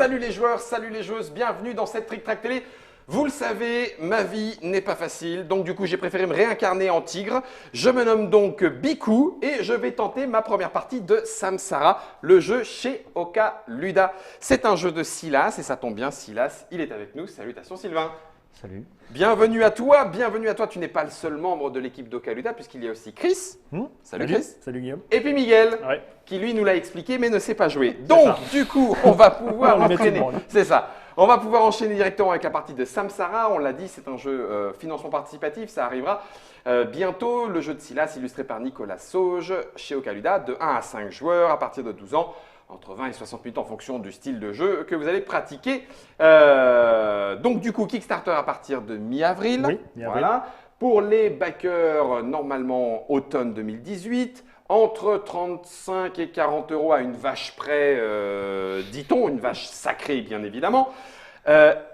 Salut les joueurs, salut les joueuses, bienvenue dans cette Trick Track Télé. Vous le savez, ma vie n'est pas facile, donc du coup j'ai préféré me réincarner en tigre. Je me nomme donc Biku et je vais tenter ma première partie de Samsara, le jeu chez Okaluda. C'est un jeu de Silas et ça tombe bien, Silas, il est avec nous. Salutations Sylvain. Salut. Bienvenue à toi, tu n'es pas le seul membre de l'équipe d'Okaluda puisqu'il y a aussi Chris. Salut Chris. Salut Guillaume. Et puis Miguel, qui lui nous l'a expliqué mais ne sait pas jouer. Donc du coup, on va pouvoir enchaîner. C'est ça. On va pouvoir enchaîner directement avec la partie de Samsara. On l'a dit, c'est un jeu financement participatif, ça arrivera bientôt. Le jeu de Silas illustré par Nicolas Sauge chez Okaluda, de 1 à 5 joueurs à partir de 12 ans. Entre 20 et 60 minutes en fonction du style de jeu que vous allez pratiquer. Donc du coup, Kickstarter à partir de mi-avril. Oui, voilà. Pour les backers, normalement automne 2018. Entre 35 et 40 euros à une vache près, dit-on, une vache sacrée bien évidemment.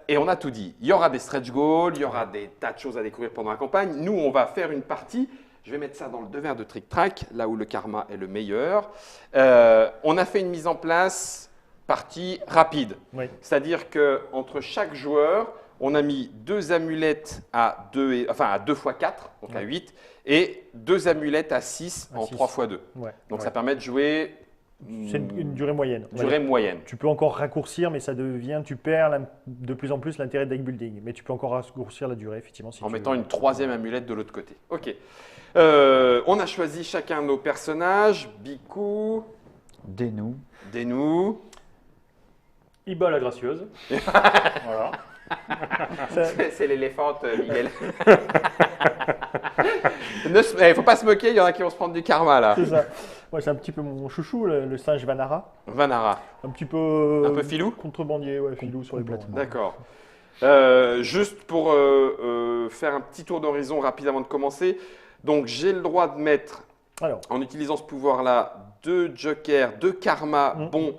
Et on a tout dit. Il y aura des stretch goals, il y aura des tas de choses à découvrir pendant la campagne. Nous, on va faire une partie. Je vais mettre ça dans le devers de Trick Track, là où le karma est le meilleur. On a fait une mise en place partie rapide. Oui. C'est-à-dire qu'entre chaque joueur, on a mis 2 amulettes à 2 x 4, donc à 8, et 2 amulettes à 6 en 3 x 2. Ouais. Donc ça permet de jouer… C'est une durée moyenne. Moyenne. Tu peux encore raccourcir, mais tu perds de plus en plus l'intérêt de deck building. Mais tu peux encore raccourcir la durée, effectivement. Si En tu mettant veux. une 3e amulette de l'autre côté. Ok. On a choisi chacun nos personnages. Biku, Denou. Denou. Iba la gracieuse. Voilà. C'est l'éléphante, Miguel. Il ne faut pas se moquer, il y en a qui vont se prendre du karma là. C'est ça. Moi, c'est un petit peu mon chouchou, le singe Vanara. Vanara. Un petit peu. Un peu filou. Contrebandier, ouais, filou sur les bords. D'accord. Juste pour faire un petit tour d'horizon rapide avant de commencer. Donc, j'ai le droit de mettre, en utilisant ce pouvoir-là, 2 jokers, 2 karma bons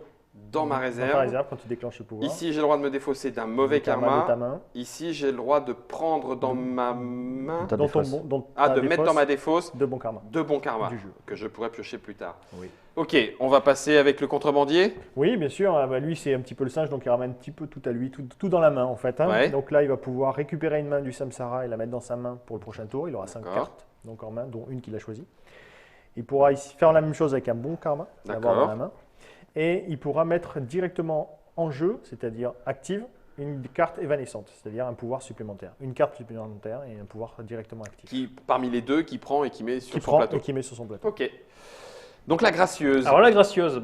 dans ma réserve. Dans ta réserve, quand tu déclenches le pouvoir. Ici, j'ai le droit de me défausser d'un mauvais karma. De ta main. Ici, j'ai le droit de prendre dans ma main. De mettre dans ma défausse 2 bons karmas. 2 bons karmas Du jeu. que je pourrais piocher plus tard. Oui. Ok, on va passer avec le contrebandier. Oui, bien sûr. Lui, c'est un petit peu le singe, donc il ramène un petit peu tout à lui, tout dans la main en fait. Ouais. Donc là, il va pouvoir récupérer une main du Samsara et la mettre dans sa main pour le prochain tour. Il aura 5 cartes donc en main, dont une qu'il a choisie. Il pourra ici faire la même chose avec un bon karma, l'avoir dans la main. Et il pourra mettre directement en jeu, c'est-à-dire active, une carte évanescente, c'est-à-dire un pouvoir supplémentaire. Une carte supplémentaire et un pouvoir directement actif. Qui, parmi les deux, qui prend et qui met sur son prend plateau. et qui met sur son plateau. Ok. Donc la gracieuse. Alors la gracieuse,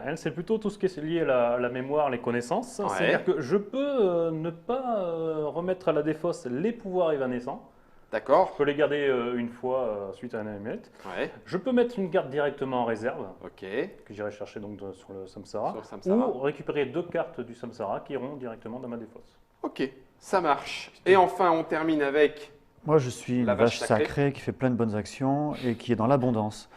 elle, c'est plutôt tout ce qui est lié à la mémoire, les connaissances. Ouais. C'est-à-dire que je peux ne pas remettre à la défausse les pouvoirs évanescents. D'accord. Je peux les garder une fois suite à un amulette. Ouais. Je peux mettre une carte directement en réserve, Ok. que j'irai chercher donc sur le Samsara. Sur le Samsara. Ou récupérer 2 cartes du Samsara qui iront directement dans ma défausse. Ok, ça marche. Et enfin, on termine avec… Moi, je suis une La vache vache sacrée. sacrée qui fait plein de bonnes actions et qui est dans l'abondance.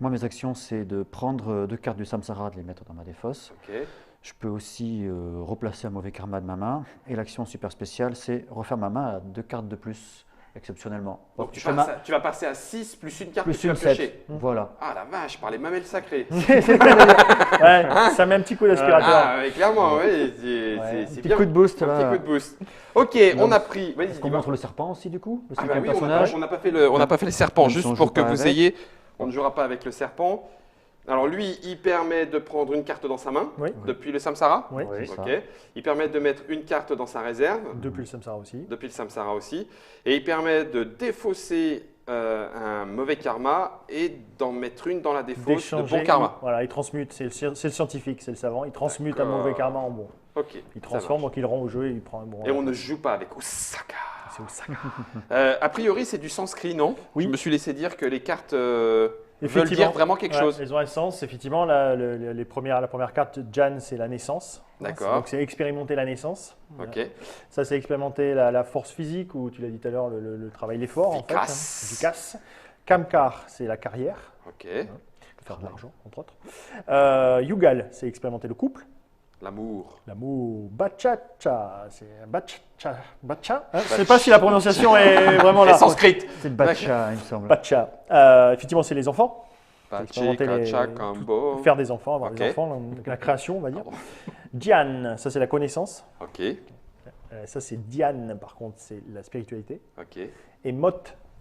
Moi, mes actions, c'est de prendre 2 cartes du Samsara, de les mettre dans ma défausse. Ok. Je peux aussi replacer un mauvais karma de ma main. Et l'action super spéciale, c'est refaire ma main à 2 cartes de plus, exceptionnellement. Donc je tu vas passer à 6 plus une carte plus que tu vas une 7. piocher. Voilà. Ah la vache, par les mamelles sacrées. Ça met un petit coup d'aspirateur. Ah, clairement, oui, Un c'est petit bien. coup de boost. Un là. petit coup de boost. Ok, on a pris… Vas-y, Est-ce qu'on dis-moi. montre le serpent aussi, du coup? Le Ah bah cinquième oui, personnage. on n'a pas fait les serpents, Même juste si on pour joue que pas vous avec. ayez… On ne jouera pas avec le serpent. Alors lui, il permet de prendre une carte dans sa main, Oui. depuis le Samsara. Oui. Oui. ça. Ok. Il permet de mettre une carte dans sa réserve, Depuis le Samsara aussi. depuis le Samsara aussi. Et il permet de défausser un mauvais karma et d'en mettre une dans la défausse de bon karma. Voilà, il transmute, c'est le scientifique, c'est le savant. Il transmute un D'accord. mauvais karma en bon. Ok. Il ça transforme, marche. donc il rend au jeu et il prend un bon. Et on ne joue pas avec Osaka. C'est Osaka. A priori, c'est du sanskrit, non? Oui. Je me suis laissé dire que les cartes veulent Effectivement. dire vraiment quelque chose. Elles ont un sens. Effectivement, la première carte, Jan, c'est la naissance. D'accord. Donc c'est expérimenter la naissance. Ok. Ça, c'est expérimenter la force physique, ou tu l'as dit tout à l'heure, le travail d'effort. Efficace. Efficace. Kamkar, c'est la carrière. Ok. Faire de l'argent, entre autres. Yugal, c'est expérimenter le couple. L'amour. L'amour. Bacha-cha, c'est bacha. Bacha. Je ne sais pas si la prononciation est vraiment là. Et sanskrit. C'est Batcha, il me semble. Bacha. Effectivement, c'est les enfants. expérimenter faire des enfants, avoir des enfants, la création, on va dire. Diane, ça c'est la connaissance. Ok. Ça c'est Diane, par contre, c'est la spiritualité. Ok. Et Mot,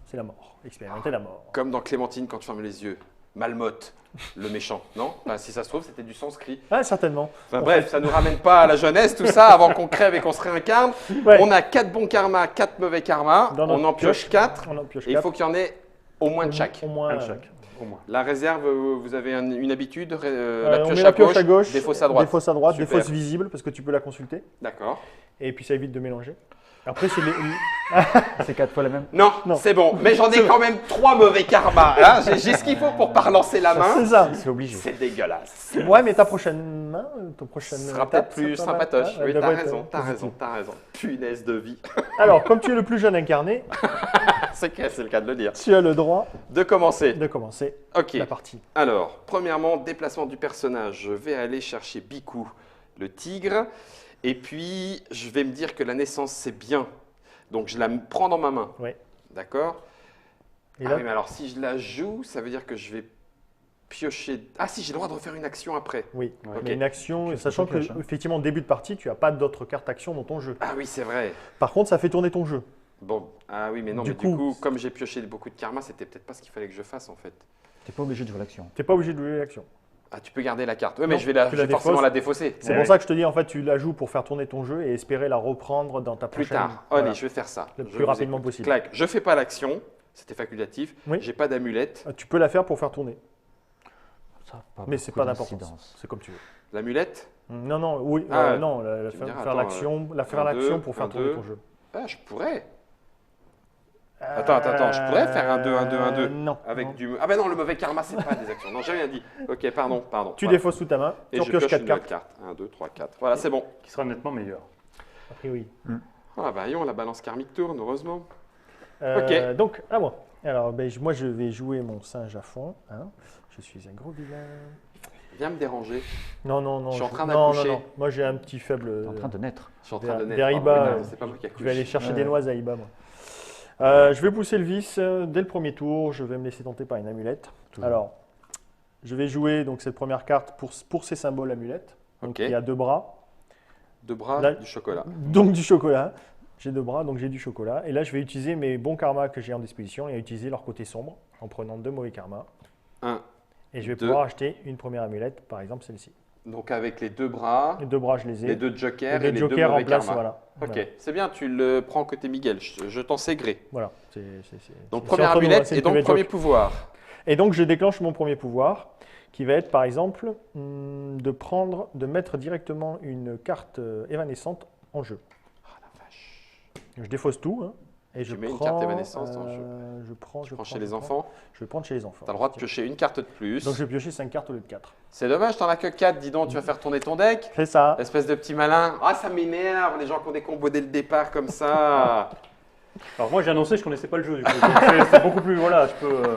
c'est la mort. Expérimenter la mort. Comme dans Clémentine quand tu fermes les yeux. Malmotte, le méchant, non? Si ça se trouve, c'était du sanskrit. Ah, certainement. Enfin, bref, ça ne nous ramène pas à la jeunesse, tout ça, avant qu'on crève et qu'on se réincarne. Ouais. On a 4 bons karmas, 4 mauvais karmas. On en pioche 4. Et il faut qu'il y en ait au moins de chaque. Au moins Un de chaque. Au moins. La réserve, vous avez une habitude? On met la pioche à gauche, des fausses à droite. des fausses à droite, des Super. fausses visibles, parce que tu peux la consulter. D'accord. Et puis ça évite de mélanger. Après, c'est C'est 4 fois la même. Non, Non. c'est bon. Mais j'en ai quand même 3 mauvais karmas. Hein. J'ai ce qu'il faut pour pas relancer la main. C'est ça. C'est obligé. C'est dégueulasse. Ouais, mais ta prochaine main, ton prochain Ce sera peut-être plus sympatoche. Oui, t'as raison. Punaise de vie. Alors, comme tu es le plus jeune incarné, C'est le cas de le dire. tu as le droit De commencer. de commencer Ok. la partie. Alors, premièrement, déplacement du personnage. Je vais aller chercher Bikou, le tigre. Et puis, je vais me dire que la naissance, c'est bien. Donc, je la prends dans ma main. Oui. D'accord? Et Ah là, oui, mais alors, si je la joue, ça veut dire que je vais piocher... Ah si, j'ai le droit de refaire une action après. oui. Ouais. Mais une action, Qu'est-ce sachant que tu que pioches, hein effectivement, au début de partie, tu n'as pas d'autres cartes action dans ton jeu. Ah oui, c'est vrai. Par contre, ça fait tourner ton jeu. Bon, ah oui, mais non, Du du coup, comme j'ai pioché beaucoup de karma, c'était peut-être pas ce qu'il fallait que je fasse en fait. Tu n'es pas obligé de jouer l'action. Tu n'es pas obligé de jouer l'action. Ah, tu peux garder la carte. Oui, mais Non, je vais, tu la forcément défausses. la défausser. C'est Eh pour oui. ça que je te dis, en fait, tu la joues pour faire tourner ton jeu et espérer la reprendre dans ta Plus prochaine. tard. Voilà. Allez, je vais faire ça. Le Je plus vous rapidement écoute. possible. Clac. Je fais pas l'action. C'était facultatif. Oui. J'ai pas d'amulette. Tu peux la faire pour faire tourner, Ça a pas mais c'est beaucoup pas d'importance. d'incidence. C'est comme tu veux. L'amulette. Non, oui, Ah, non, tu me diras, faire attends, l'action, faire un, l'action deux, pour faire un, tourner deux. ton jeu. Ah, je pourrais. Attends, je pourrais faire un 2, 1, 2, 1, 2. Non. Avec non. du. Ah ben non, le mauvais karma, c'est pas des actions. Non, j'ai rien dit. Ok, pardon. Tu Voilà. défausses sous ta main, Et tu je pioches pioche 4 une cartes. nouvelle carte. 1, 2, 3, 4. Voilà, c'est bon. Qui sera nettement meilleur. A priori. Ah bah, la balance karmique tourne, heureusement. Donc, à moi. Alors, moi, je vais jouer mon singe à fond. Hein. Je suis un gros vilain. Viens me déranger. Non. Je suis en train non, d'accoucher. non. Moi, j'ai un petit faible. Tu es en train de naître. Je suis en train de naître. Vers Iba, Ah, oui, non, c'est pas moi qui accouche. Je vais aller chercher Ouais. des noises à Iba, moi. Je vais pousser le vice dès le premier tour. Je vais me laisser tenter par une amulette. Toujours. Alors, je vais jouer donc cette première carte pour ces symboles amulettes. Donc, Ok. il y a 2 bras. 2 bras, Là- du chocolat. Donc du chocolat. J'ai 2 bras, donc j'ai du chocolat. Et là, je vais utiliser mes bons karmas que j'ai en disposition et utiliser leur côté sombre en prenant 2 mauvais karmas. 1. Et je vais 2. pouvoir acheter une première amulette, par exemple celle-ci. Donc avec les 2 bras, Les 2 bras, je les ai. les 2 jokers Et et les les 2 jokers mauvais remplacent, karma. voilà. Ok, c'est bien, tu le prends côté Miguel, je t'en sais gré. Voilà. Donc c'est première entre nous, amulette c'est une et donc private premier joke. pouvoir. Et donc, je déclenche mon premier pouvoir, qui va être, par exemple, de mettre directement une carte évanescente en jeu. Ah la vache. Je défausse tout, hein, et je Tu mets une prends, carte évanescente en jeu. Je prends Chez les enfants, Je vais prendre chez les enfants. tu as le droit de piocher une carte de plus. Donc, je vais piocher 5 cartes au lieu de 4. C'est dommage, t'en as que 4, dis donc, tu vas faire tourner ton deck. C'est ça. Espèce de petit malin. Ah, ça m'énerve, les gens qui ont des combos dès le départ comme ça. Alors moi j'ai annoncé que je connaissais pas le jeu du coup. Donc, c'est beaucoup plus voilà, je peux.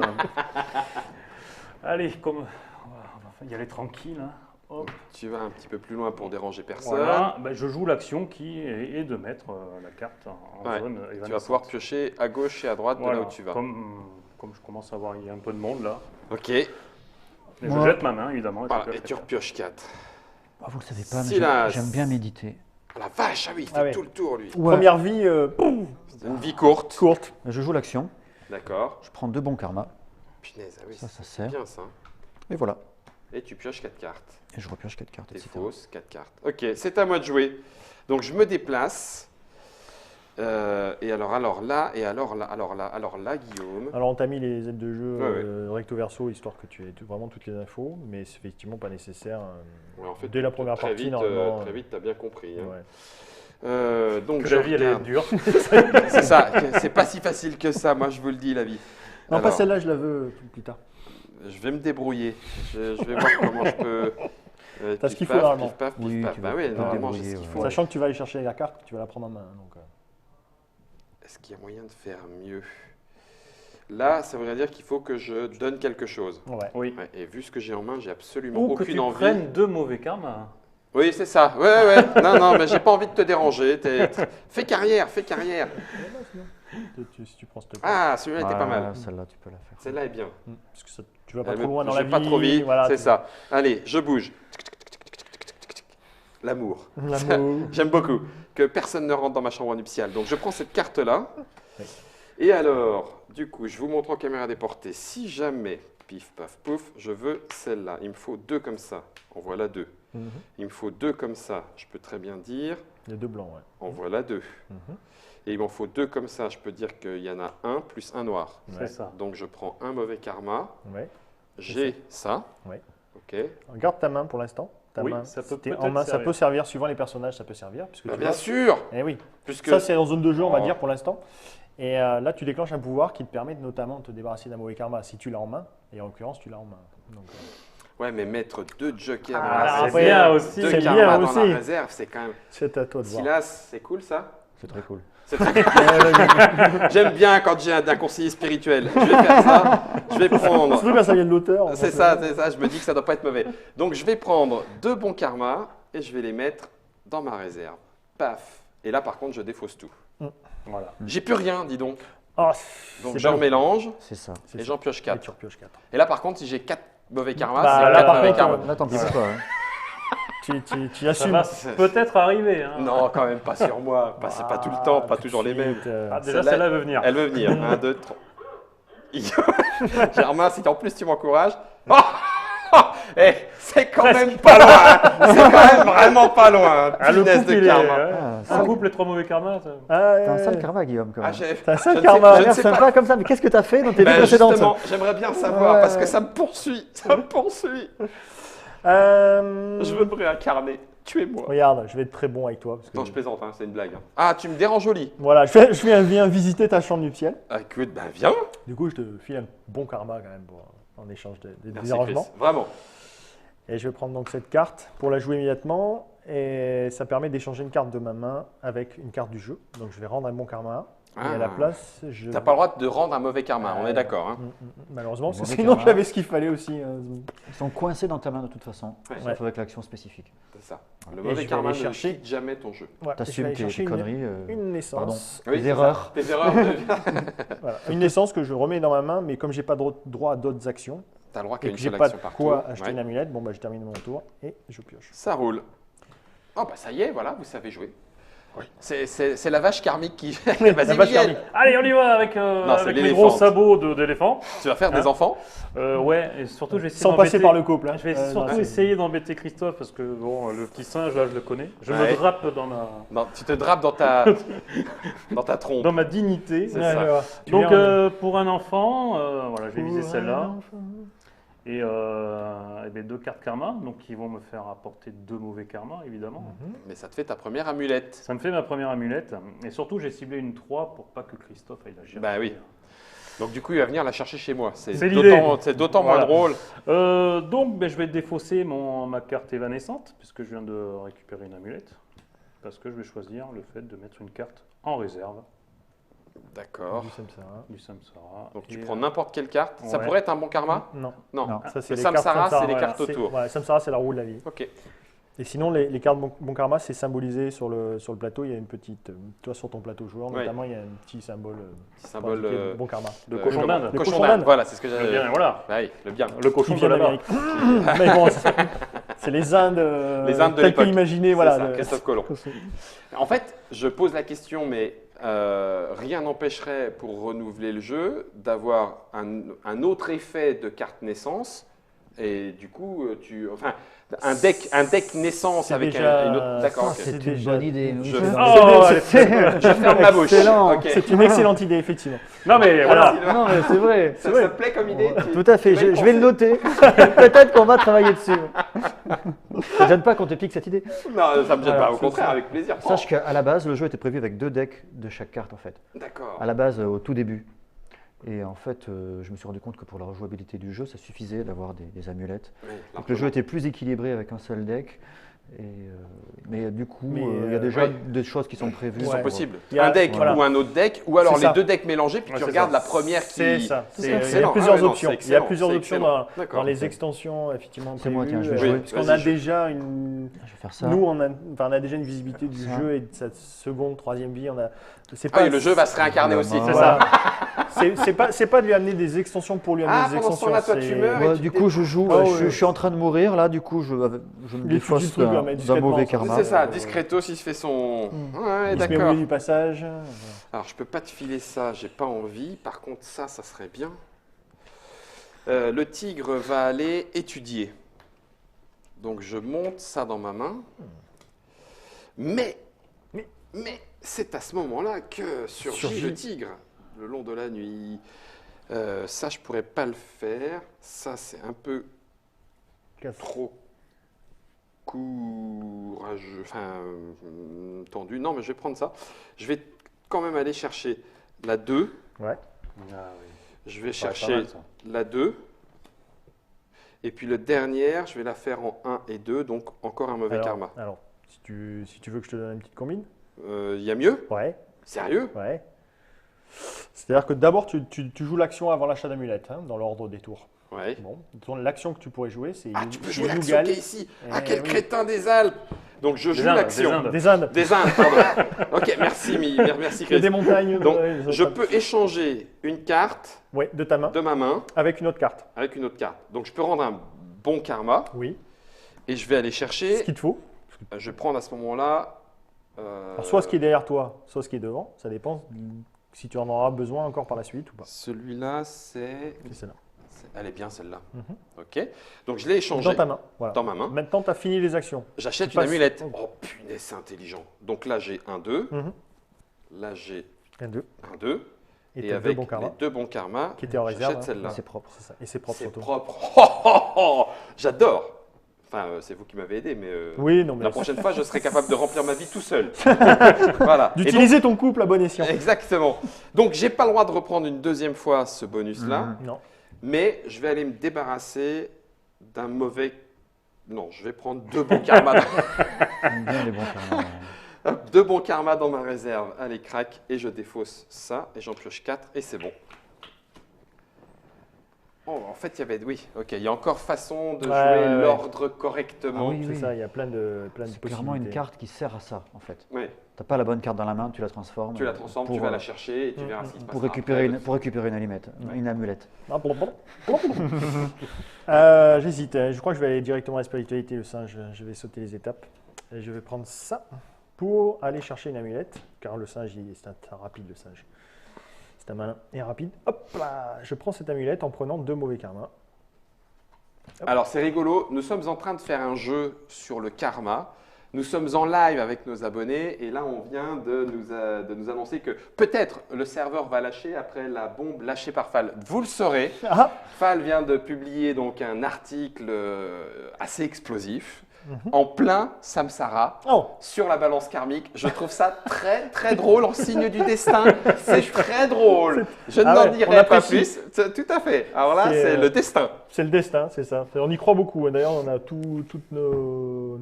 Allez, comme on va y aller tranquille. Hein. Hop. Tu vas un petit peu plus loin pour déranger personne. Voilà, ben, je joue l'action qui est de mettre la carte en Ouais, zone Tu vas évanescente. pouvoir piocher à gauche et à droite de Voilà, là où tu vas. Comme je commence à voir, il y a un peu de monde là. Ok, Et je Moi- jette ma main évidemment. voilà, je et tu repioches 4. Ah, vous le savez pas, mais Silas. j'aime bien méditer. La vache, ah oui, il fait Ah ouais. tout le tour lui. Ouais. Première vie, poum, C'est une vie courte. courte. Je joue l'action, D'accord. je prends 2 bons karmas, Punaise, ah oui, ça c'est sert. bien ça. Et voilà. Et tu pioches 4 cartes. Et je repioche 4 cartes, T'es etc. fausse, 4 cartes. Ok, c'est à moi de jouer. Donc je me déplace. Et alors là, Guillaume. Alors, on t'a mis les aides de jeu Ouais, recto verso, histoire que tu aies vraiment toutes les infos, mais c'est effectivement pas nécessaire. Ouais, en fait, dès la première très partie, vite, normalement, très vite, t'as bien compris. Hein. Ouais. Donc Que je la vie elle est regarde. dure. C'est ça, c'est pas si facile que ça, moi je vous le dis la vie. Non, pas Alors, celle-là, je la veux plus tard. Je vais me débrouiller. Je vais voir comment je peux. T'as ce pif qu'il faut, paf, normalement. pif paf, pif Oui, paf. tu Bah vas oui, te normalement j'ai ce débrouiller, qu'il ouais. faut. Sachant que tu vas aller chercher la carte, tu vas la prendre en main. Donc, Est-ce qu'il y a moyen de faire mieux? Là, ça voudrait dire qu'il faut que je donne quelque chose. ouais. Oui. Ouais, et vu ce que j'ai en main, j'ai absolument Ou que aucune tu envie. prennes 2 mauvais karmas. Oui, c'est ça. Ouais. Non, mais j'ai pas envie de te déranger. Fais carrière. Si tu prends cette carte. Ah, celui-là était pas mal. Celle-là, tu peux la faire. Celle-là est bien. Parce que tu vas pas trop loin dans Je la vais vie. pas trop vite, voilà, c'est ça. Allez, je bouge. L'amour. L'amour. J'aime beaucoup que personne ne rentre dans ma chambre nuptiale. Donc je prends cette carte-là. Oui. Et alors, du coup, je vous montre en caméra déportée. Si jamais, pif, paf, pouf, je veux celle-là. Il me faut 2 comme ça. En voilà 2. Il me faut 2 comme ça. Je peux très bien dire. Les 2 blancs, ouais. En voilà 2. Et il m'en faut 2 comme ça. Je peux dire qu'il y en a un plus un noir. C'est ça. Donc je prends un mauvais karma. Ouais. J'ai ça. Ouais. Ok. Garde ta main pour l'instant. Ta Oui, main, ça peut si t'es peut-être en main, ça servir. peut servir suivant les personnages, ça peut servir. Puisque Bah, tu bien vois. sûr. Eh oui. Puisque Ça, c'est en zone de jeu, on va Oh. dire, pour l'instant. Et là, tu déclenches un pouvoir qui te permet notamment de te débarrasser d'un mauvais karma si tu l'as en main. Et en l'occurrence, tu l'as en main. Donc, ouais, mais mettre 2 jokers dans Ah, la c'est réserve, bien aussi. 2 C'est karmas bien dans aussi. la réserve, c'est quand même. c'est à toi de voir. Silas, c'est cool ça. C'est très cool. C'est très- J'aime bien quand j'ai un conseiller spirituel. Je vais faire ça. Je vais prendre. Surtout quand ça vient de l'auteur. C'est ça. Je me dis que ça doit pas être mauvais. Donc je vais prendre 2 bons karmas et je vais les mettre dans ma réserve. Paf. Et là, par contre, je défausse tout. Voilà. J'ai plus rien, dis donc. Oh, Donc c'est je ballot. remélange C'est ça. et j'en pioche Et 4. tu repioches 4. Et là, par contre, si j'ai 4 mauvais karmas, Bah, c'est là, 4 par mauvais contre, karmas. Là, tant pis pour toi. hein. Tu Ça assumes. va peut-être arriver. Hein. Non, quand même pas sur moi. C'est pas tout le temps, pas toujours les mêmes. Ah, déjà, Celle-là- celle-là veut venir. Elle veut venir. 1, 2, 3. Germain, si en plus tu m'encourages. Oh Eh, c'est quand même pas loin. C'est quand même vraiment pas loin. Ah, le Punaise couple, de il est. karma. Ah, Un couple, les 3 mauvais karmas. ça- Ah, T'as un sale karma, Guillaume, quand Ah, même. T'as un je sale ne sais- karma. je ne L'air sais pas. sympa comme ça, mais qu'est-ce que t'as fait dans tes deux Ben, précédentes justement, j'aimerais bien savoir Ouais. parce que ça me poursuit. Ça me poursuit. Euh, Je veux me réincarner. Tuez-moi. Regarde, je vais être très bon avec toi. Parce que Non, je plaisante, hein, c'est une blague. hein. Ah, tu me déranges joli. Voilà, viens visiter ta chambre nuptiale. Ah, écoute, ben viens. Du coup, je te file un bon karma quand même en échange des Merci, dérangements. Chris. Vraiment. Et je vais prendre donc cette carte pour la jouer immédiatement. Et ça permet d'échanger une carte de ma main avec une carte du jeu. Donc je vais rendre un bon karma. Et à la place, je. T'as pas le droit de rendre un mauvais karma, on est d'accord. Hein. Malheureusement, parce que Mauvais sinon karma. j'avais ce qu'il fallait aussi. Ils sont coincés dans ta main de toute façon, Ouais. sauf avec l'action spécifique. C'est ça. Le Et mauvais je vais karma aller ne chercher- quitte jamais ton jeu. Voilà, je vais T'assumes aller tes chercher conneries. une naissance. Oui, Des c'est erreurs. ça. Tes erreurs de... Voilà, une naissance que je remets dans ma main, mais comme j'ai pas droit à d'autres actions T'as le droit qu'à et une que j'ai seule pas action de par quoi tour. acheter Ouais. une amulette, bon bah je termine mon tour et je pioche. Ça roule. Oh bah ça y est, voilà, vous savez jouer. C'est la vache karmique qui... Vas-y, vache Miguel. karmique. Allez, on y va avec, c'est avec mes l'éléphant. gros sabots d'éléphant. Tu vas faire des Hein enfants. Ouais, et surtout, je vais essayer Sans passer d'embêter- par le couple. Hein. Je vais surtout non, essayer d'embêter Christophe parce que bon, le petit singe là, je le connais. Je Ouais. me drape dans ma, Non, tu te drapes dans ta, dans ta trompe. dans ma dignité. C'est Ouais, ça. ouais. Tu Donc viens, pour un enfant, voilà, je vais viser pour celle-là. un enfant. Et, ben, 2 cartes karma, donc qui vont me faire apporter 2 mauvais karma, évidemment. Mais ça te fait ta première amulette. Ça me fait ma première amulette. Et surtout, j'ai ciblé une 3 pour pas que Christophe aille la gérer. Bah oui. Donc du coup, il va venir la chercher chez moi. C'est l'idée. C'est d'autant Voilà. moins drôle. Donc, ben, je vais défausser ma carte évanescente, puisque je viens de récupérer une amulette. Parce que je vais choisir le fait de mettre une carte en réserve D'accord. Du samsara. du Samsara. Donc tu Et, prends n'importe quelle carte. Ça ouais. pourrait être un bon karma? Non, Non. Non. ça c'est Le les cartes samsara, c'est les voilà. cartes autour. Ouais, samsara, c'est la roue de la vie. Ok. Et sinon, les cartes bon karma, c'est symbolisé sur le plateau. Il y a une petite. Toi, sur ton plateau joueur, Ouais. notamment, il y a un petit symbole. Petit symbole. pour indiquer bon karma. Le cochon d'Inde. Le Cochon cochon d'Inde. d'Inde. Voilà, c'est ce que Le j'avais. bien, voilà. Ah oui, le bien. Le cochon Qui de vient là-bas. d'Amérique. Mais bon, c'est les Indes. Les Indes de telles que l'époque. imaginées, C'est voilà. ça, de- Christophe Colomb. En fait, je pose la question, mais rien n'empêcherait pour renouveler le jeu d'avoir un autre effet de carte naissance. Et du coup, enfin, un deck naissance C'est avec déjà- une autre. D'accord. ok. C'est une déjà- bonne idée. Je- Oh, allez. Je ferme ma bouche. Excellent. Ok. C'est une excellente idée, effectivement. Non, mais voilà. Non, mais c'est vrai. Ça te plaît comme idée? Tout à fait, je vais le noter. Peut-être qu'on va travailler dessus. Ça ne gêne pas qu'on te pique cette idée. Non, ça me gêne Voilà, pas. Au c'est contraire, ça. avec plaisir. Sache qu'à la base, le jeu était prévu avec 2 decks de chaque carte en fait. D'accord. À la base, au tout début. Et en fait, je me suis rendu compte que pour la rejouabilité du jeu, ça suffisait d'avoir des amulettes. Oui, Donc le jeu était plus équilibré avec un seul deck. Mais du coup, Mais, il y a déjà oui. des choses qui sont prévues. Ils Ouais. sont possibles. Il y a- Un deck voilà. ou un autre deck, ou alors C'est les ça. deux decks mélangés, puis Ouais, tu c'est regardes ça. la première qui. C'est ça. C'est Il y a excellent. plusieurs Ah ouais, non, options. c'est Il y a excellent, plusieurs c'est options excellent. dans D'accord. les extensions effectivement C'est moi, prévues, tiens, je vais jouer. parce qu'on Vas-y, a je- déjà une. Je vais faire ça. Nous, on a déjà une visibilité du Ça. jeu et de sa seconde, troisième vie. C'est Ah oui, le jeu va se réincarner aussi, c'est ça. Voilà. C'est pas de lui amener des extensions pour lui amener Ah, des pendant ce extensions. temps-là, toi, tu c'est- meurs. Ouais, tu du t'es- coup, je joue. Ah, je ouais. suis en train de mourir là. Du coup, je me Il défausse étudie le truc, mais d'un discrètement, mauvais ça. karma. C'est ça, discretos, il se fait son. Ouais, Il se met au d'accord. milieu du passage. Alors, je peux pas te filer ça, j'ai pas envie. Par contre, ça serait bien. Le tigre va aller étudier. Donc, je monte ça dans ma main. Mais c'est à ce moment-là que surgit Surgit. le tigre, le long de la nuit. Ça, je pourrais pas le faire. Ça, c'est un peu trop courageux, tendu. Non, mais je vais prendre ça. Je vais quand même aller chercher la 2. Ouais. Ah oui. Je vais Ça va être pas chercher mal, ça. la 2. Et puis le dernier, je vais la faire en 1 et 2, donc encore un mauvais karma. Alors, si tu veux que je te donne une petite combine. Il y a mieux? Ouais. Sérieux? Ouais. C'est-à-dire que d'abord, tu joues l'action avant l'achat d'amulette, hein, dans l'ordre des tours. Ouais. Bon, l'action que tu pourrais jouer, c'est Ah, tu peux jouer l'action Yugal. qui est ici. Eh Ah, quel oui. crétin des Alpes! Donc je joue Indes, l'action. des Indes. Des Indes. Des Indes, pardon. Ok, merci, merci Il y a Chris. des montagnes. Donc, ouais, je peux échanger une carte Ouais, de ta main, de ma main avec une autre carte. avec une autre carte. Donc je peux rendre un bon karma Oui. et je vais aller Ce chercher. qu'il te faut. Je vais prendre à ce moment-là. Alors, soit ce qui est derrière toi, soit ce qui est devant. Ça dépend si tu en auras besoin encore par la suite ou pas. Celui-là, c'est. C'est celle-là. Elle est bien celle-là. Mhm. Ok. Donc je l'ai échangé Dans ta main. Voilà. dans ma main. Maintenant, tu as fini les actions. J'achète Tu une passes- amulette. Oh punaise, c'est intelligent. Donc là, j'ai un 2. Mhm. Là, j'ai Un, deux. un 2. Et Et tu as avec deux bons karmas les deux bons karmas, qui étaient en réserve. j'achète celle-là. C'est propre. C'est ça. Et c'est propre C'est surtout. propre. Oh, oh, oh, j'adore. Enfin, c'est vous qui m'avez aidé, mais Oui, non, mais. la prochaine fois, je serai capable de remplir ma vie tout seul. Voilà. Et D'utiliser ton couple à bon escient. donc- exactement. Donc, j'ai pas le droit de reprendre une deuxième fois ce bonus-là, Mhm. Non. mais je vais aller me débarrasser d'un mauvais. Non, je vais prendre deux bons karmas. J'aime bien les bons karmas. Hop, deux bons karmas dans ma réserve. Allez, crac, et je défausse ça, et j'en pioche 4, et c'est bon. Oh, en fait, il y avait. Oui, ok, il y a encore façon de Ouais, jouer ouais. l'ordre correctement. Ah oui, C'est ça, il y a plein de C'est possibilités. clairement une carte qui sert à ça, en fait. Ouais, T'as pas la bonne carte dans la main, tu la transformes. tu la transformes, pour, tu vas la chercher, et tu verras ce qui se pour passera récupérer après. pour récupérer une allumette, une amulette. Ah, J'hésite. Je crois que je vais aller directement à la spiritualité, le singe. Je vais sauter les étapes. Et je vais prendre ça pour aller chercher une amulette. Car le singe, c'est un rapide, le singe. C'est un malin et rapide. Hop là. Je prends cette amulette en prenant deux mauvais karmas. Alors c'est rigolo, nous sommes en train de faire un jeu sur le karma. Nous sommes en live avec nos abonnés et là on vient de nous annoncer que peut-être le serveur va lâcher après la bombe lâchée par Fal. Vous le saurez, Ah, Fal vient de publier donc un article assez explosif en plein samsara oh, sur la balance karmique. Je trouve ça très très drôle en signe du destin. C'est très drôle. Je Ah n'en ouais, on dirai pas apprécie. plus. Tout à fait. Alors là C'est, c'est le destin. c'est le destin, c'est ça. On y croit beaucoup. D'ailleurs, on a toutes nos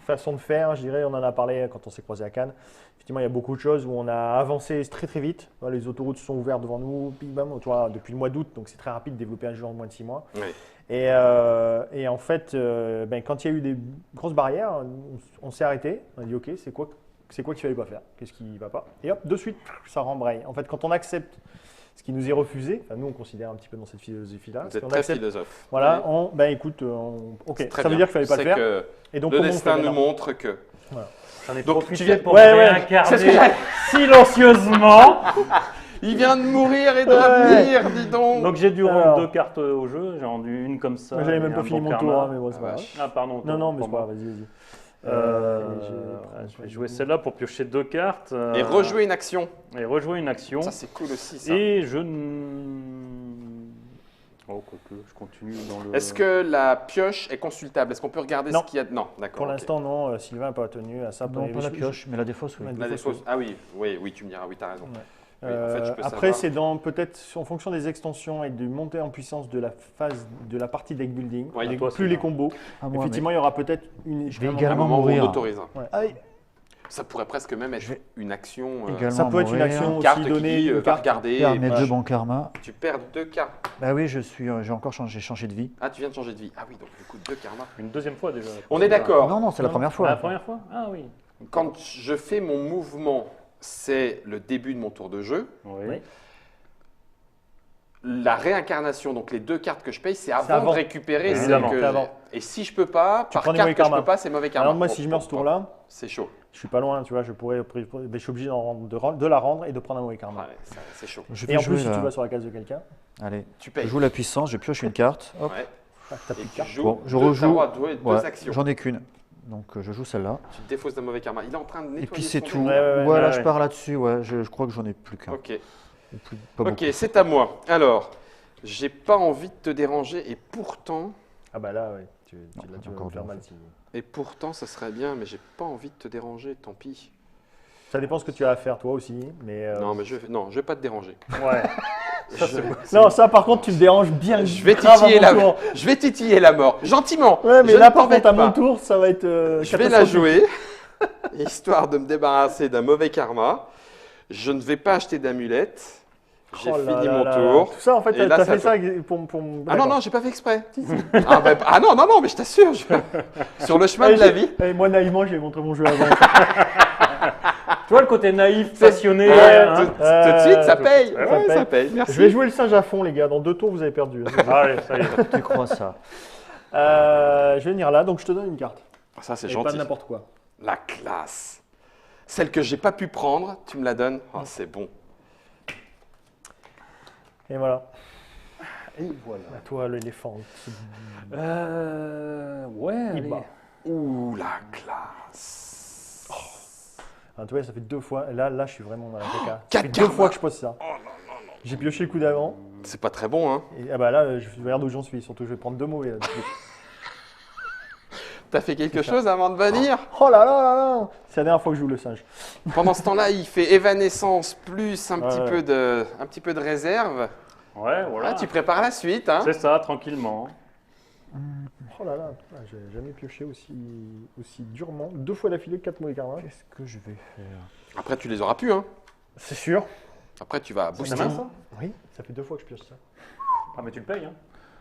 façons de faire, je dirais. On en a parlé quand on s'est croisé à Cannes. Effectivement, il y a beaucoup de choses où on a avancé très très vite. Les autoroutes se sont ouvertes devant nous, bim, bam, tu vois, depuis le mois d'août, donc c'est très rapide de développer un jeu en moins de 6 mois. Oui. Et en fait, quand il y a eu des grosses barrières, on s'est arrêté. On a dit OK, c'est quoi qu'il ne fallait pas faire? Qu'est-ce qui ne va pas? Et hop, de suite, ça rembraye. En fait, quand on accepte ce qui nous est refusé, enfin, nous on considère un petit peu dans cette philosophie-là. Vous êtes on très accepte, philosophe. voilà, Oui. écoute, OK, Très ça veut bien. dire qu'il ne fallait pas le C'est faire. que Et donc, le comment on destin fait nous maintenant? montre que. J'en ai Donc, profité tu viens- pour Ouais, ouais. réincarner C'est ce que j'allais- silencieusement. Il vient de mourir et de Ouais. revenir, dis donc. Donc j'ai dû Alors. rendre deux cartes au jeu. J'ai rendu une comme ça. Moi, j'avais et même un pas fini bon mon karma. tour, hein, mais bon, c'est Ah, pas grave. vache. Ah pardon. Non, non, mais pour c'est pas moi. grave, vas-y, vas-y. Je vais jouer celle-là pour piocher deux cartes. Et rejouer une action. Et rejouer une action. Ça, c'est cool aussi, ça. Et je ne. Oh, quoique, je continue dans le. Est-ce que la pioche est consultable? Est-ce qu'on peut regarder Non. ce qu'il y a? Non, d'accord. Pour ok. l'instant, non, Sylvain n'a pas tenu à ça. Non, pas la pioche, mais la défausse, oui. Ouais. La défausse. Ah oui, tu me diras, oui, tu as raison. Oui, en fait, je peux Après, savoir. c'est dans peut-être en fonction des extensions et du montée en puissance de la phase de la partie deck building. Ouais, Les- toi, plus c'est les bien. combos. Ah, moi, Effectivement, il y aura peut-être une. Je vais À un également moment où on mourir. autorise. Ouais. Aïe, Ça pourrait presque même être Je vais une action. également Ça peut être une mourir. action Une aussi carte qui donnée. dit Une va carte. regarder. Perdre et mes puis deux bons karmas. Tu perds 2 cartes. Bah oui, j'ai encore changé, j'ai changé de vie. Ah, tu viens de changer de vie. Ah oui, donc du coup, 2 karmas. Une deuxième fois déjà. On est d'accord. Non, non, c'est la première Ah, fois. la première fois? Ah oui. Quand je fais mon mouvement, c'est le début de mon tour de jeu. Oui. Oui. La réincarnation, donc les 2 cartes que je paye, c'est avant, avant. de récupérer celles Évidemment. que C'est avant. Et si je peux pas, Tu par prends des carte mauvais que je karmas. peux pas, c'est mauvais karma. Alors moi, si je meurs ce tour-là, c'est chaud. je suis pas loin, tu vois, je suis obligé de la rendre et de prendre un mauvais karma. Ouais, c'est chaud. Je Et vais en plus, jouer si la- tu vas sur la case de quelqu'un, Allez, Tu je payes. joue la puissance, je pioche une carte. Hop. Ouais. t'as Et plus de tu cartes. joues Bon, je deux- t'as rejoue. le droit de jouer deux Ouais, actions. j'en ai qu'une. Donc je joue celle-là. Tu te défausses d'un mauvais karma. Il est en train de nettoyer Et puis c'est son tout. deck. Ouais, Voilà, ouais. je pars là-dessus. Ouais, je crois que j'en ai plus qu'un. Ok. Ou plus- pas Ok, beaucoup. c'est à moi. Alors, j'ai pas envie de te déranger et pourtant, Ah bah là, ouais, là, Non, tu vas encore me faire deux, en mal. et pourtant, ça serait bien, mais j'ai pas envie de te déranger. Tant pis. Ça dépend ce que tu as à faire toi aussi, mais. Non, mais je vais pas te déranger. Ouais. Non, ça par contre, tu me déranges bien. Je vais grave à titiller mon la, tour. je vais titiller la mort, gentiment. Ouais, mais Je là ne par contre, t'embête à mon pas. tour, ça va être. Je vais la jouer, histoire de me débarrasser d'un mauvais karma. Je ne vais pas acheter d'amulette. J'ai Oh là fini là mon là tour. là. Tout ça, en fait, Et là, t'as ça fait ça pour. Ah non, non, j'ai pas fait exprès. Ah non, mais je t'assure, sur le chemin de la vie. Et moi, naïvement, j'ai montré mon jeu avant. Tu vois le côté naïf, C'est- passionné. Ouais, hein. tout de suite, ça paye. Ouais, Ouais, ça ça paye, merci. Je vais jouer le singe à fond, les gars. Dans 2 tours, vous avez perdu. Allez, ça y est. Tu crois ça? Je vais venir là, donc je te donne une carte. Ça, c'est Et pas gentil. n'importe quoi. La classe. Celle que j'ai pas pu prendre, tu me la donnes. Oh, c'est bon. Et voilà. Et voilà. À toi, l'éléphant. Ouais, Il allez. bat. Ouh, la classe. Ah, tu vois, ça fait 2 fois. Là, je suis vraiment dans la caca. Ça quatre fait 2 karma. fois que je pose ça. J'ai pioché le coup d'avant. C'est pas très bon, hein. Et ah bah là, je regarde où j'en suis. Surtout, je vais prendre 2 mauvais. Là, T'as fait quelque chose avant de venir? oh là là là là. C'est la dernière fois que je joue le singe. Pendant ce temps-là, il fait évanescence plus un petit Ouais. peu de réserve. Ouais, voilà. Ah, tu prépares la suite, hein. C'est ça, tranquillement. Oh là là, j'ai jamais pioché aussi durement. 2 fois d'affilée, 4 mauvais karma. Qu'est-ce que je vais faire? Après, tu les auras pu, hein. C'est sûr. Après, tu vas booster. main, ça Oui, ça fait 2 fois que je pioche ça. Ah, mais tu le payes, hein.